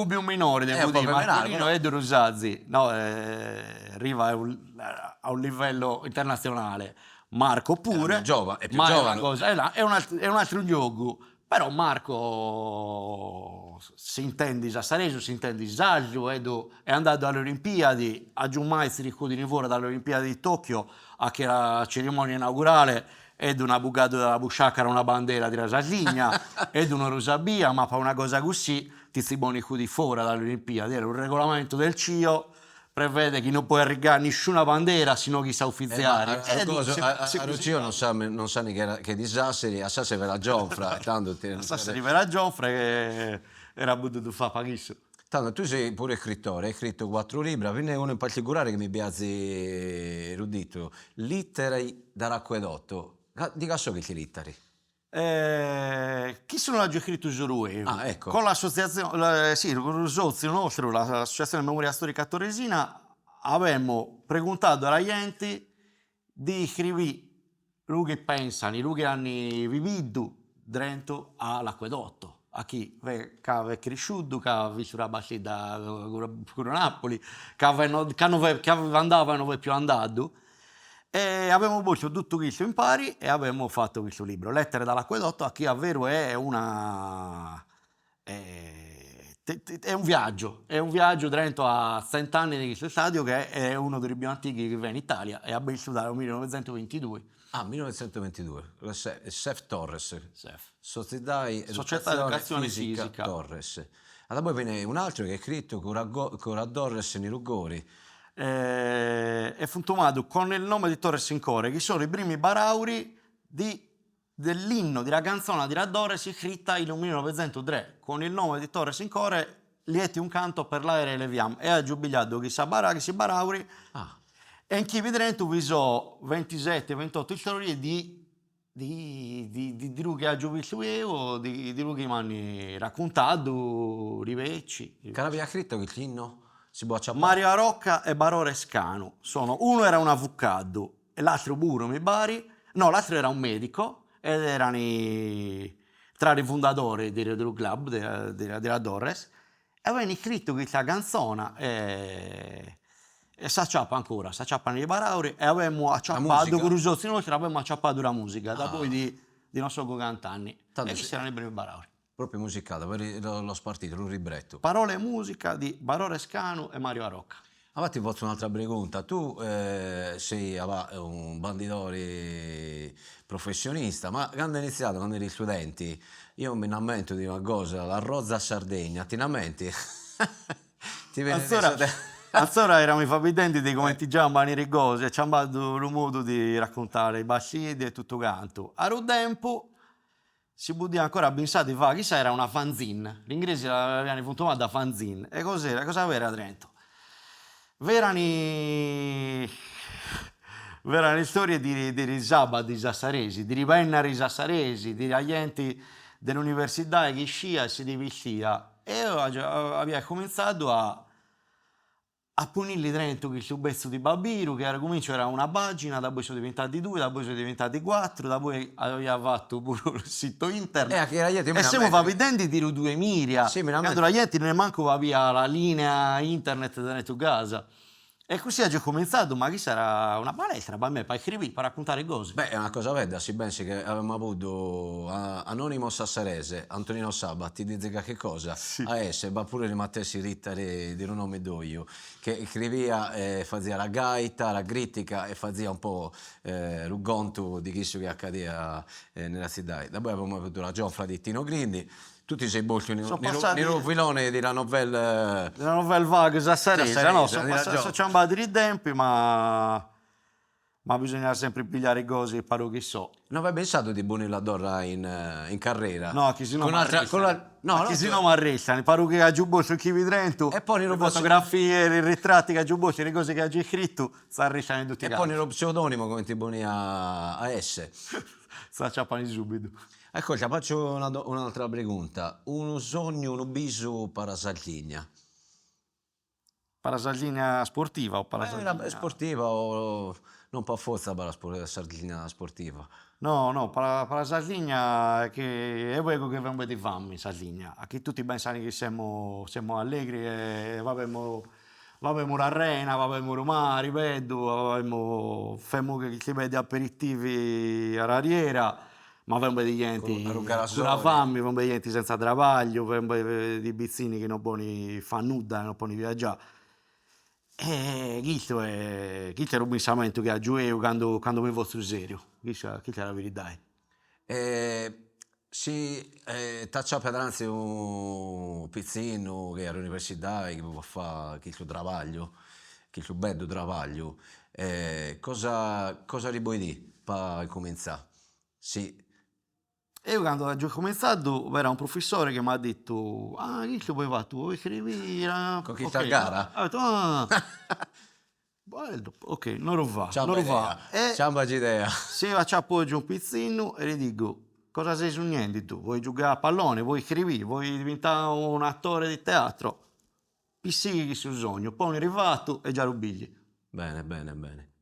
più minore, devo dire. Marcolino e Rosazzi, no, Riva a un livello internazionale. Marco pure, è più giovane. È un altro gioco. Però Marco si intende Sassarese, si intende Saggio, è andato alle Olimpiadi, a Giummai si ricordano fuori dalle Olimpiadi di Tokyo, a che la cerimonia inaugurale ed una bucata della busciaccara una bandera della Sardegna, ed una rosabia, ma per una cosa così ti si buoni di fuori dalle Olimpiadi. Era un regolamento del CIO, prevede che non può arricare nessuna bandera sino chi sa ufficiare. A Ruccio non sa neanche che di Sassari, a Sassari per la Giofra. Sassari per la Giofra che era potuto fare pochissimo. Tanto tu sei pure scrittore, hai scritto 4 libri, ve ne è uno in particolare che mi piace erudito, Litteri dall'acquedotto. Di che so che ti litteri? Chi sono già scritto su lui? Ecco. Con l'associazione, con il socio nostro, l'associazione Memoria Storica Torresina, abbiamo preguntato alla gente di scrivere quello che pensano, quello che hanno vissuto dentro all'acquedotto. A chi è cresciuto, che ha vissuto la battaglia con Napoli, che andavano più andato. E abbiamo fatto tutto questo in pari e abbiamo fatto questo libro, Lettere dall'acquedotto, a chi a vero è un viaggio dentro a 100 anni di questo stadio che è uno dei più antichi che viene in Italia e ha vissuto dal 1922. 1922, Sef Torres, Società Educazione Fisica Torres. Allora poi viene un altro che è scritto con Torres nei Lugori. È funtumato con il nome di Torres in Core, che sono i primi barauri dell'inno della canzone di Torres scritta nel 1903 con il nome di Torres in Core, lieti un canto per l'aereo Leviam e ha giubilato chi si barauri e in chi dentro vi sono 27-28 storie di lui che ha giubilato io, di lui che mi hanno raccontato, rivecci. Che aveva scritto l'inno? Mario Arocca e Barore Scanu uno era un avvocato e l'altro pure mi pare, no, l'altro era un medico ed erano tra i fondatori del club della Torres e avevano scritto questa canzone e s'acciappa nei barauri e avevamo acciappato con i nostri abbiamo acciappato la musica da poi di non so 40 anni e questi erano i primi barauri. Proprio musicata, l'ho spartito, l'ho libretto. Parole e musica di Barore Scanu e Mario Arocca. Allora ti faccio un'altra pregunta. Tu sei un banditore professionista, ma quando hai iniziato, quando eri studente, io mi lamento di una cosa, la Rozza a Sardegna, ti lamenti? Ancora eravamo i fabitenti di come ti chiamano le cose, ci hanno dato il modo di raccontare i bascidi e tutto quanto. A un tempo si poteva ancora pensare di fare, chissà era una fanzine, gli inglesi l'avevano funzionato da fanzine, e cos'era, cosa era dentro? Verano storie di sabati sassaresi, di rivennari sassaresi, di agenti dell'università che scia e si divestia, e io avevo cominciato a punirli dentro questo pezzo di Babiru che era comincio era una pagina, da poi sono diventati 2, da poi sono diventati 4, da poi aveva fatto pure il sito internet e siamo fabitenti di 2000 quando la gente non manco aveva la linea internet dentro casa E così ho cominciato, ma chi sarà una palestra per me, per scrivere, per raccontare cose. Beh, è una cosa bella, si pensi che avevamo avuto Anonimo Sassarese, Antonino Sabba, ti dice che cosa? Sì. A esse, ma pure le Mattesi Rittari di un nome d'oio, che scrivia, faceva la gaita, la critica e faceva un po' il conto di chi che accadeva nella città. Da poi abbiamo avuto la giofla di Tino Grindi, tutti sei bolsi Sono passati nel filone della novella la novella vaga Sassarese, no, sono nella passati, giofla. sono andati i tempi, ma bisogna sempre pigliare cose, paro che so. Non avevi pensato di buoni la Dorra in carriera? No, che se no Con mi un'altra, arrestano. no, Che se no, no mi arrestano, paro che ha giù su chi vi Trento, e poi le lo posso- fotografie, i ritratti che ha giù le cose che ha già scritto, si arrestano in tutti i E poi casi. nello pseudonimo come ti buoni a esse. Si acciappano subito. Ecco, ti faccio un'altra pregunta. Un sogno, un biso per la Sardegna? Parasalina sportiva o parasalina... Sportiva o non per forza per la Sardegna sportiva? No, para Sardegna che è quello che vengo di fammi, Sardegna. Qui tutti pensano che siamo allegri e vabbiamo la rena, vabbiamo il mare, ripeto, facciamo che si vede aperitivi alla riera, ma vengo di gente Con con Ruggarazzoli. la fame, vengo di gente senza travaglio, vengo di bizzini che non possono fare nulla, non possono viaggiare. E questo è un pensamento che ho quando mi voglio serio. Questa è la verità. Si taccia per anzi un pizzino che all'università che può fare il suo travaglio, il suo bello travaglio. Cosa gli vuoi dire per cominciare? Sì. E io quando ho cominciato c'era un professore che mi ha detto questo puoi fare tu, scrivi... Con chi ok. sta a gara? Ho detto, bello, ok, non lo fa, Ciao non lo fa. idea. E Ciao idea. se faccio appoggi un pizzino e gli dico, cosa sei sognando tu? Vuoi giocare a pallone? Vuoi scrivere? Vuoi diventare un attore di teatro? Pissighi sul sogno, poi è arrivato e già lo bigli. Bene, bene, bene.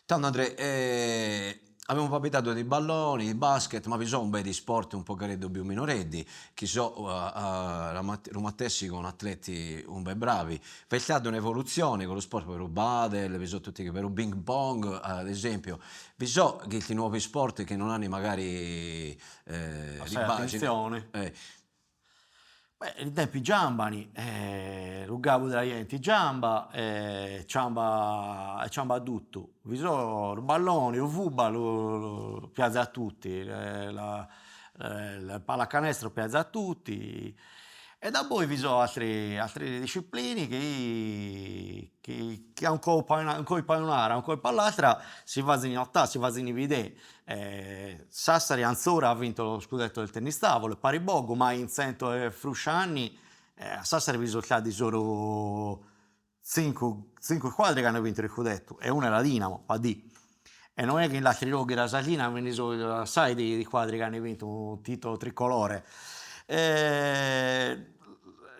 Tanto Andrea, abbiamo parlato di balloni, di basket, ma vi sono un bel di sport un po' credo più minoreddi, che so, Romattessi con atleti un bel bravi. C'è stata un'evoluzione con lo sport per il padel, vi sono tutti che per il ping pong, ad esempio. Vi so che i nuovi sport che non hanno magari Sai, attenzione. eh, Beh, i tempi giambani, lo gabo della gente giamba, ciamba tutto. Vi sono il ballone, il vuba, lo piazza a tutti, la pallacanestro piazza a tutti. E da poi vi sono altre discipline che un colpo a un'ara, un colpo all'altra, si va in realtà, si va in vedere. Sassari ancora ha vinto lo scudetto del tennis tavolo, pari poco, ma in 100 e fruscia anni a Sassari vi sono stati solo 5 squadre che hanno vinto il scudetto e una è la Dinamo, Padì. E non è che in altri luoghi della Sardegna ve ne sono assai di squadre che hanno vinto un titolo tricolore.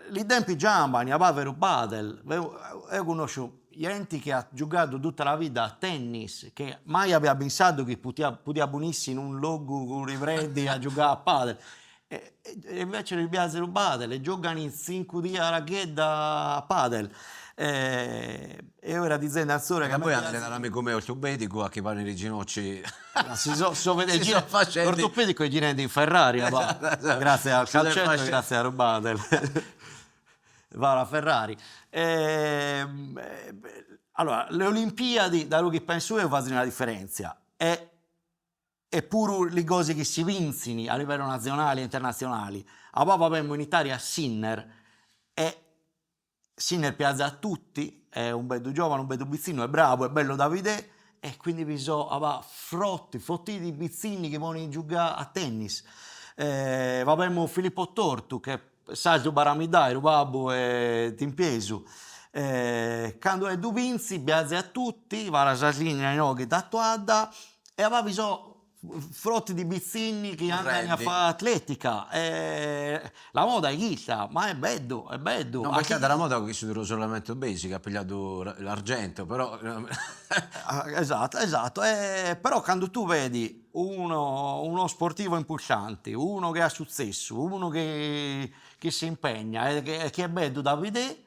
Lì tempi giambani, a Bavero Padel, io conosco gente che ha giocato tutta la vita a tennis, che mai aveva pensato che poteva bunirsi in un luogo con i freddi a giocare a padel. E invece gli piace il padel, e giocano in 5 giorni a racchetta a padel. E ora di Zendazzore che poi l'amico mio ortopedico a che vanno i ginocci si so vedere si sono facendo l'ortopedico è girando in Ferrari grazie al calcetto e grazie a Rubadel va alla Ferrari. Allora le Olimpiadi da quello che penso io fanno una differenza e pure le cose che si vincono a livello nazionale e internazionale. A Papa abbiamo in Italia Sinner e Sinner piace a tutti, è un bello giovane, un bello bizzino, è bravo, è bello da vedere e quindi bisogna frotti di bizzini che vogliono giocare a tennis. Abbiamo Filippo Tortu che sa giocare a Midai, Rubabo e Timpiesu. Quando è Dubinzi, piace a tutti, va alla Sardegna in oggi tatuata e aveva bisogno frotti di bizzini che andano a fare atletica. La moda è chissà, ma è bello, è bello. no, perché dalla moda che si duro solamente basic ha pigliato l'argento però esatto. Però quando tu vedi uno sportivo impulsante, uno che ha successo, uno che si impegna e che è bello da vedere,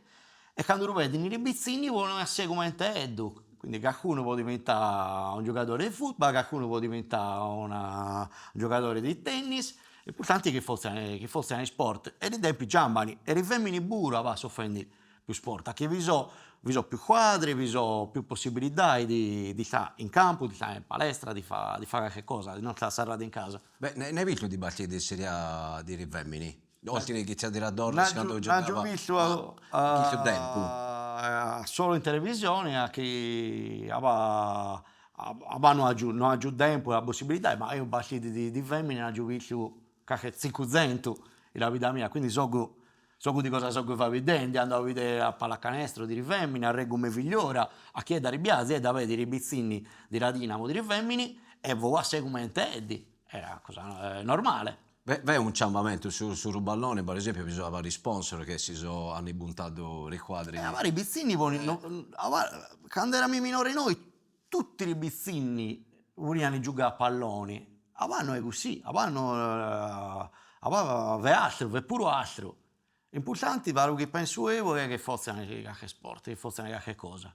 E quando lo vedi nei bizzini vogliono essere come te, quindi qualcuno può diventare un giocatore di football, qualcuno può diventare un giocatore di tennis, l'importante è che fosse nei sport. E i tempi giambani, e i femmini pure va a soffrire più sport, perché vi so più quadri, vi so più possibilità di stare in campo, di stare in palestra, di fare qualche cosa, di non stare serrati in casa. Beh, ne hai visto di partite di Serie A di femmini? Oltre che c'è a Dorres quando Non ho giocava, ma visto in che tempo? solo in televisione a che non ha giù tempo e la possibilità, ma io partite di femmine non ho visto qualche 500 nella vita mia, quindi so di cosa so che fa vedendo, andavo a vedere a pallacanestro di femmine, a Reggio me figliora, a chiedere i biasi e da vedere i bizzini di Radinamo di femmini e voi a seguire Teddy, era una cosa normale. Beh, un ciambamento sul ruballone, per esempio, bisogna fare gli sponsor che hanno puntato i quadri. Vari bizzini, quando eravamo minori noi, tutti i bizzini volevano giocare a palloni. Avanno è così, avanno è altro, è pure altro. L'importante, quello che penso io, è che fosse qualche sport, che fosse qualche cosa.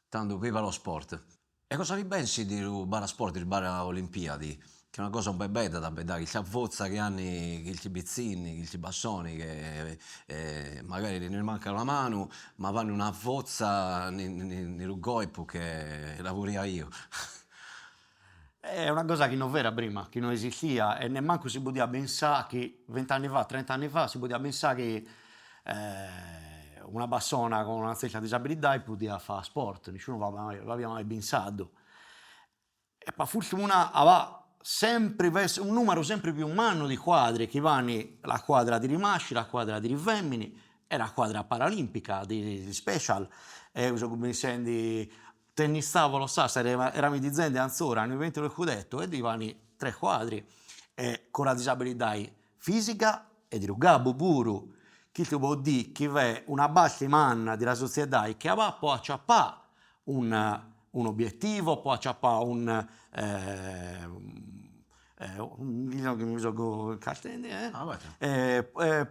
Tanto viva lo sport. E cosa vi pensi di rubare sport, di rubare Olimpiadi? Che è una cosa un po' bella da vedere, che avvozza che hanno i bizzini, i bassoni, che magari ne manca la mano, ma vanno una avvozza nel rugoipo che lavoria io. È una cosa che non era prima, che non esisteva e nemmeno si poteva pensare che 20 anni fa, 30 anni fa, si poteva pensare che una persona con una certa disabilità poteva fare sport, nessuno l'aveva mai pensato. E per fortuna aveva sempre un numero sempre più umano di quadri che vanno la squadra di rimasci, la squadra di femmini e la squadra paralimpica di special. E uso come senti tennis tavolo eravamo di zende ancora nel evento del scudetto e divani 3 quadri con la disabilità fisica e di rugabo puro. Chi ti può dire che è una bassa manna della società che può acciappare un obiettivo, può acciappare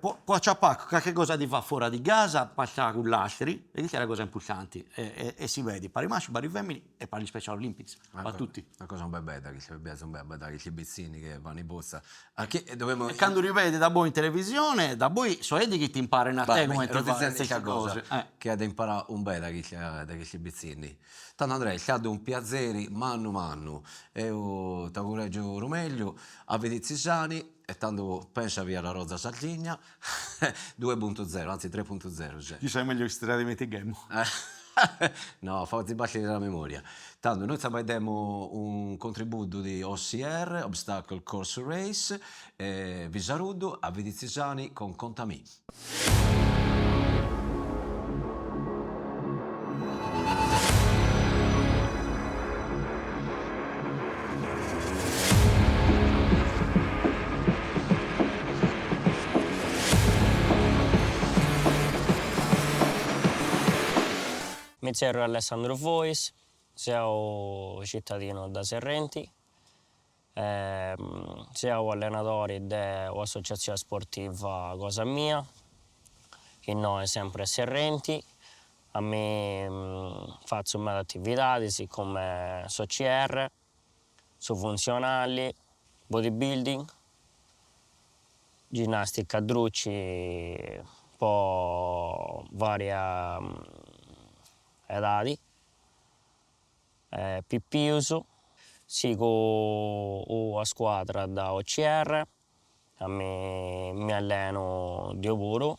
può acciappare qualche cosa di fa fuori di casa, passare con l'astri, e questa è la cosa importante, e si vede per i maschi, per i femmini e per gli Special Olympics, per tutti. Una cosa un bel bella, che sono bella, che i bizzini che vanno in borsa. E quando rivedi da voi in televisione, da voi so che ti imparano a te come ti fare queste cosa cose. che ha da imparare un bel da questi bizzini. Tanto Andrea, è stato un piacere, manno, e io ti auguro meglio, a vederci sani, e tanto pensa via la Rosa Sardegna 2.0, anzi 3.0. Cioè. Chi sai meglio che stai dimentichiamo. No, fatti battere la memoria. Tanto noi abbiamo un contributo di OCR, Obstacle Course Race, vi saluto, a vederci sani con Contami. Mi chiamo Alessandro Fois, sono cittadino da Serrenti, sono allenatore dell'associazione sportiva Cosa Mia, che noi sempre a Serrenti. A me faccio molte attività, come so CR, so funzionali, bodybuilding, ginnastica a drucci, un po' varie edadi, pippiuso, sigo a squadra da OCR, a me mi alleno di puro,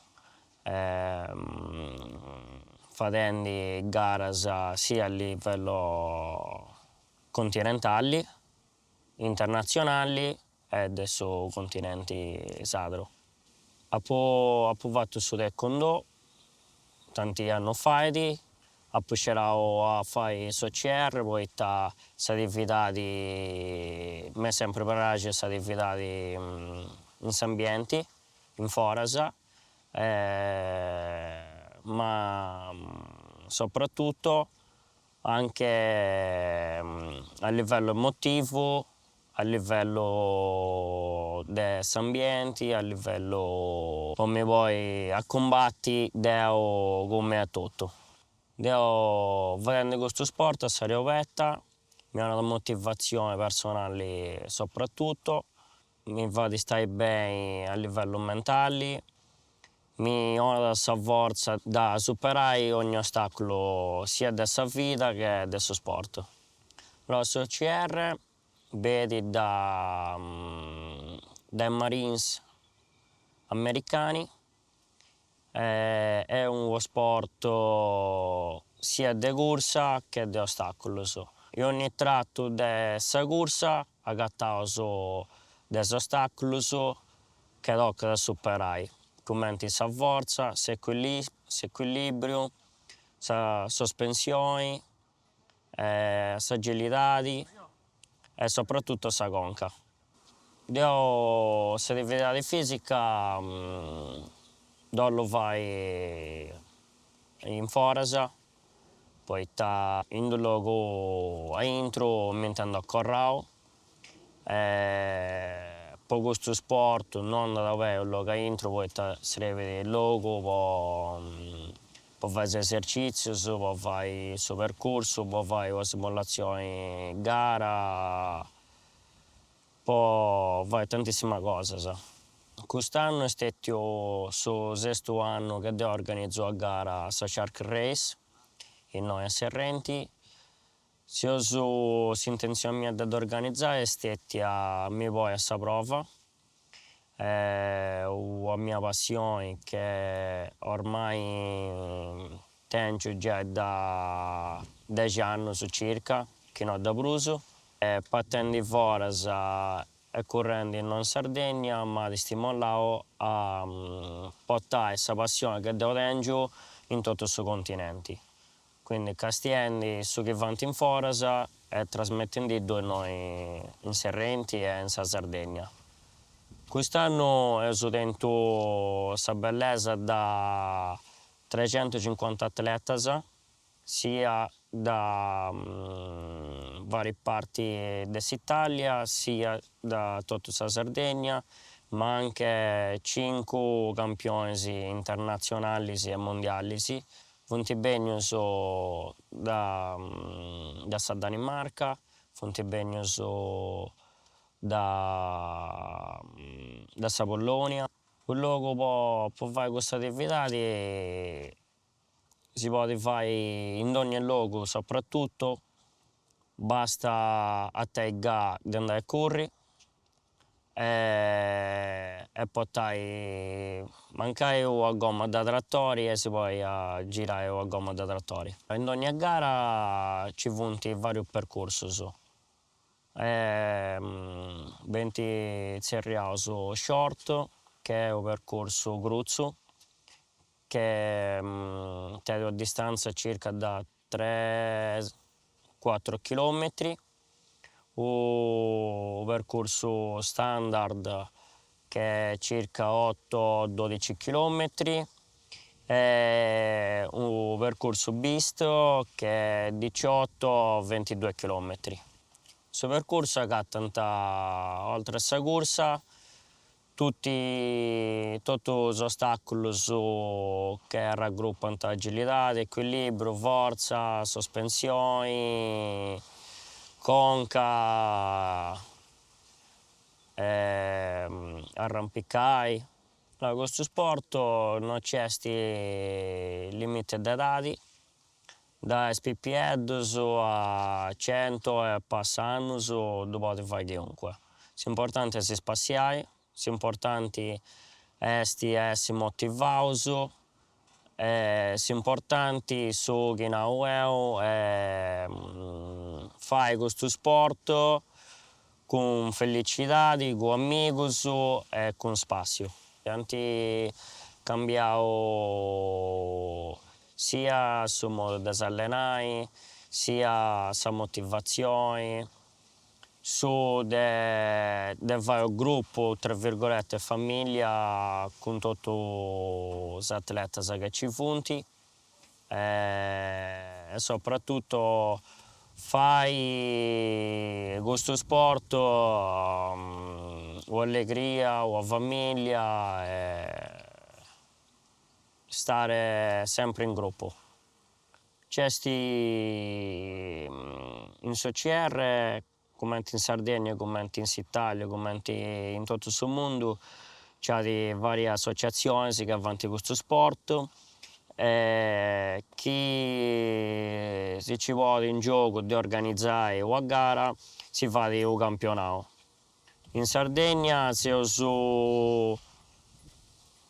facendo gare sia a livello continentale, internazionali e adesso continenti sadro. Ho fatto su taekwondo tanti anni fa, ho cominciato a fare SOCR, poi sono attività mi sempre piace queste attività in ambienti, in forasa, ma soprattutto anche a livello emotivo, a livello di ambienti, a livello come poi a combatti, deo come a tutto. Deo vedendo questo sport a Sario Vetta mi ha dato motivazione personale soprattutto, mi fa di stare bene a livello mentale, mi ha dato questa forza da superare ogni ostacolo sia della vita che del sport. Lo SOCR vedi dai Marines americani, è uno sport sia di corsa che di ostacoli. E ogni tratto di questa corsa ha gattato degli ostacoli che tocca da superare. Commenti sa forza, sa equilibrio, sa sospensioni, sa agilità e soprattutto sa conca. Io, se di attività fisica, lo fai in forza, poi sta in un luogo a intro, mentre a corrao. Poi questo sport non da un luogo a intro, poi si vede il logo, poi fare esercizi, poi fare il suo percorso, poi fare la simulazione gara, poi fare tantissime cose. Quest'anno è stato il suo sesto anno che organizzo a gara a Shark Race e noi a Serrenti. L'intenzione mia di organizzare è stata a me poi a questa prova. La mia passione che ormai tengo già da 10 anni circa, che non da Bruso. Partendo fuori e correndo in Sardegna, mi ha stimolato a portare questa passione che devo tengo in tutto il continente. Quindi castiendo su che vanno in forza e trasmettendo noi in Serrenti e in Sardegna. Quest'anno ho dentro questa bellezza da 350 atleti, sia da varie parti dell'Italia, sia da tutta la Sardegna, ma anche 5 campioni internazionali e mondiali. Fonti Begnos da Danimarca, Fonti Begnos da Polonia. Un luogo può fare questa attività si può fare in ogni luogo, soprattutto basta a te di andare a correre e portare mancare la gomma da trattori e si può girare la gomma da trattori. In ogni gara ci sono vari percorsi. 20 cerriato short, che è un percorso gruzzo, che è a distanza circa da 3-4 km, un percorso standard che è circa 8-12 km, e un percorso Beast che è 18-22 km. Questo percorso ha oltre a questa corsa tutti gli ostacoli che raggruppano agilità, equilibrio, forza, sospensioni, conca, arrampicai. Allora, questo sport non c'è limiti di età, da SPPED a 100 e passa anni lo può fare chiunque. L'importante è spaziare, l'importante è essere motivato, l'importante è che è fare questo sport con felicità, con amici e con spazio. Anche cambiare sia sul modo di allenare, sia la motivazione, su fare un gruppo, tra virgolette, famiglia con tutti gli atleti che ci sono e soprattutto fai questo sport o allegria o famiglia e stare sempre in gruppo. C'è in SOCR, come in Sardegna, come in Italia, come in tutto il mondo, c'è varie associazioni che vanno questo sport. Chi se ci vuole in gioco di organizzare o a gara si fa il campionato. In Sardegna si sono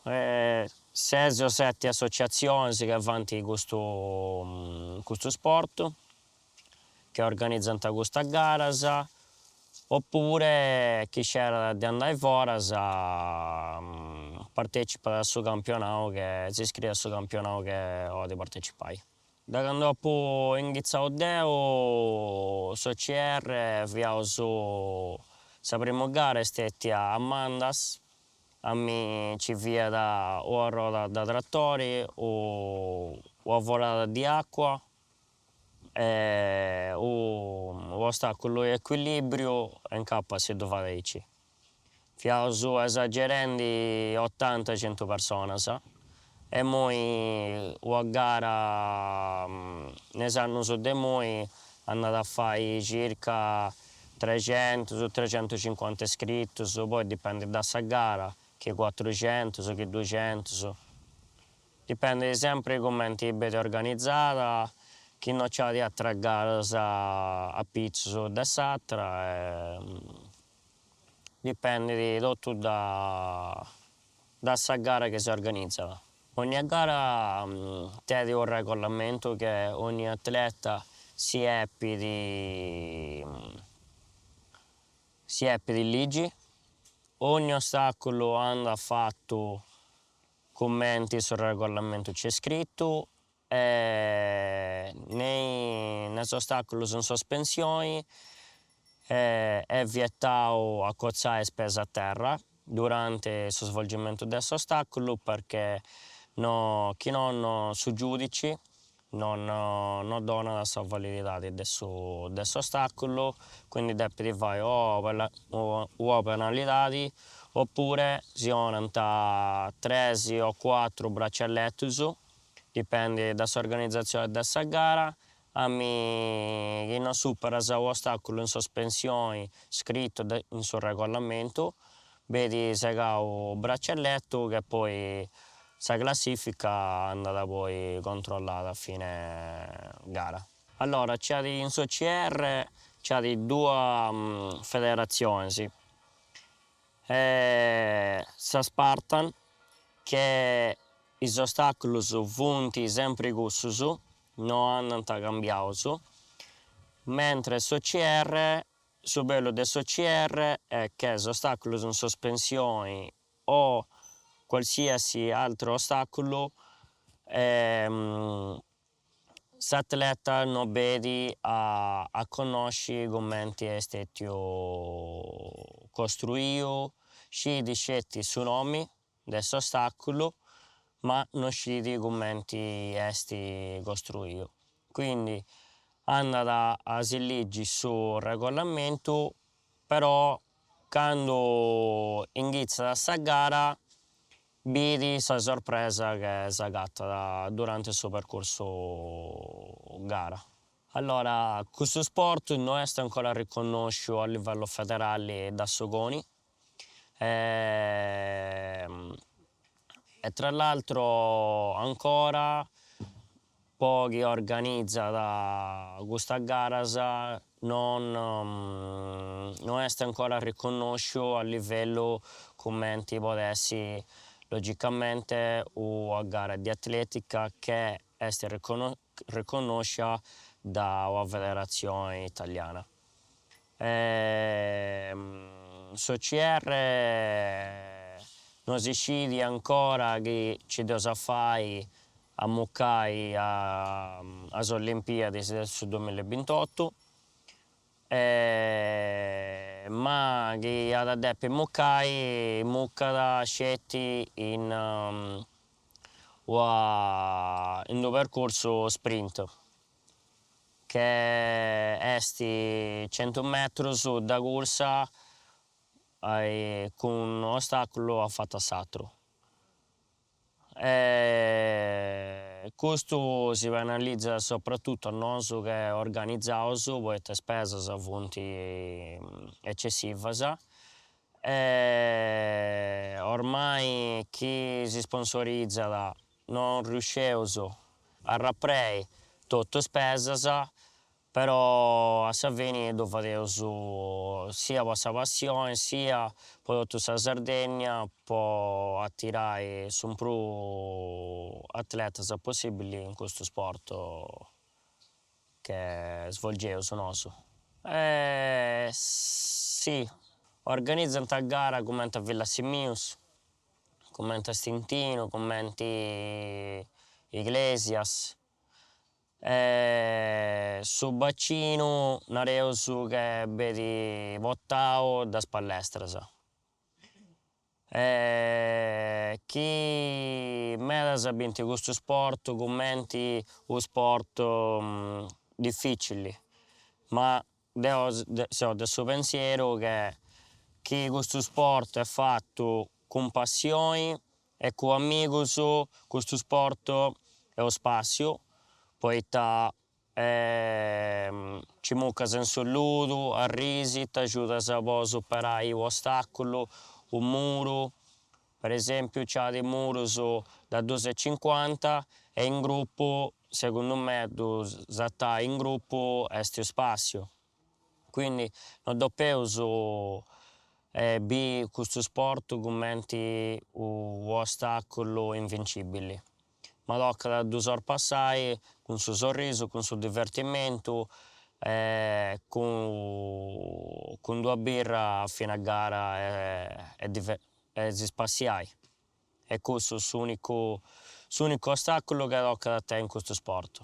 6 o 7 associazioni che vanno questo sport, che organizzano questa gara, oppure chi c'era di andare fuori partecipa al suo campionato, che si iscrive al suo campionato che ho di partecipare. Da quando ho iniziato SOCR, abbiamo la prima gara è stata a Mandas, a me ci via da o a roda da trattori o a volata di acqua, o ostacolo e equilibrio in cappa si doveva dici. Abbiamo esagerando 80-100 persone, sa? E noi a gara ne sanno su di noi andate a fare circa 300-350 iscritti, poi dipende da questa gara, che 400, che 200. Dipende sempre come è organizzata, chi non c'ha di altre gare a pizzo da Satra. Dipende di tutto da questa gara che si organizza. Ogni gara tiene un regolamento che ogni atleta si ebbe di leggi. Ogni ostacolo anda fatto commenti sul regolamento c'è scritto, nei ostacoli sono sospensioni, è vietato accozzare spese a terra durante il svolgimento del ostacolo, perché chi non su giudici non dona la sua validità di questo ostacolo, quindi deve fare o penalità oppure si hanno 3 o 4 braccialetti, dipende dall'organizzazione di questa gara. A me chi non supera l'ostacolo in sospensione scritto sul regolamento, vedi se ha un braccialetto che poi la classifica è andata poi controllata a fine gara. Allora, c'è in SOCR c'è 2 federazioni, sì. Sa Spartan, che gli ostacoli sono sempre così, non hanno cambiato, mentre SOCR, il bello del SOCR è che gli ostacoli sono sospensioni o qualsiasi altro ostacolo, l'atleta non vede a conoscere come è stato costruito, sceglie il nome di questo ostacolo, ma non sceglie come è stato costruito. Quindi andata a si legge sul regolamento, però quando inizia questa gara vedi la sorpresa che si agatta durante il suo percorso gara. Allora, questo sport non è ancora riconosciuto a livello federale da Sogoni, e tra l'altro ancora pochi organizza da questa gara non è ancora riconosciuto a livello come ti potessi logicamente a gara di atletica che è riconosciuta dalla federazione italiana. SOCR non si sceglie ancora che ci deve fare a Muccai alle Olimpiadi del 2028, ma che ad adesso Muccai mucca scetti in un percorso sprint, che esti 100 metri su da corsa con un ostacolo a fatta satro. Questo si analizza soprattutto a noi che organizziamo, perché le spese sono eccessive. Ormai chi si sponsorizza non riesce a rappresentare tutte le spese, però a Savini dove sia questa passione sia poi tutta la Sardegna può attirare su più atleti possibili in questo sport che svolgiamo su nostro. Sì, organizzano una gara come a Villa Simius, come a Stintino, come a Iglesias. Sul bacino nareusu che vedi vottao da spallestras. Chi medas abbienti questo sport commenti un sport difficile, ma so del suo pensiero che chi questo sport è fatto con passione e con amici, questo sport è lo spazio. Poi ci muccas in saluto, a risi, ti aiuta a superare l'ostacolo, un muro. Per esempio c'è dei muri da 2,50 e in gruppo, secondo me, in gruppo è spazio. Quindi non dobbiamo questo sport come un ostacolo invincibile. Ma tocca da 2 ore passare con il suo sorriso, con il suo divertimento, con 2 birre a fine gara e si spaziare. E questo è l'unico ostacolo che tocca da te in questo sport.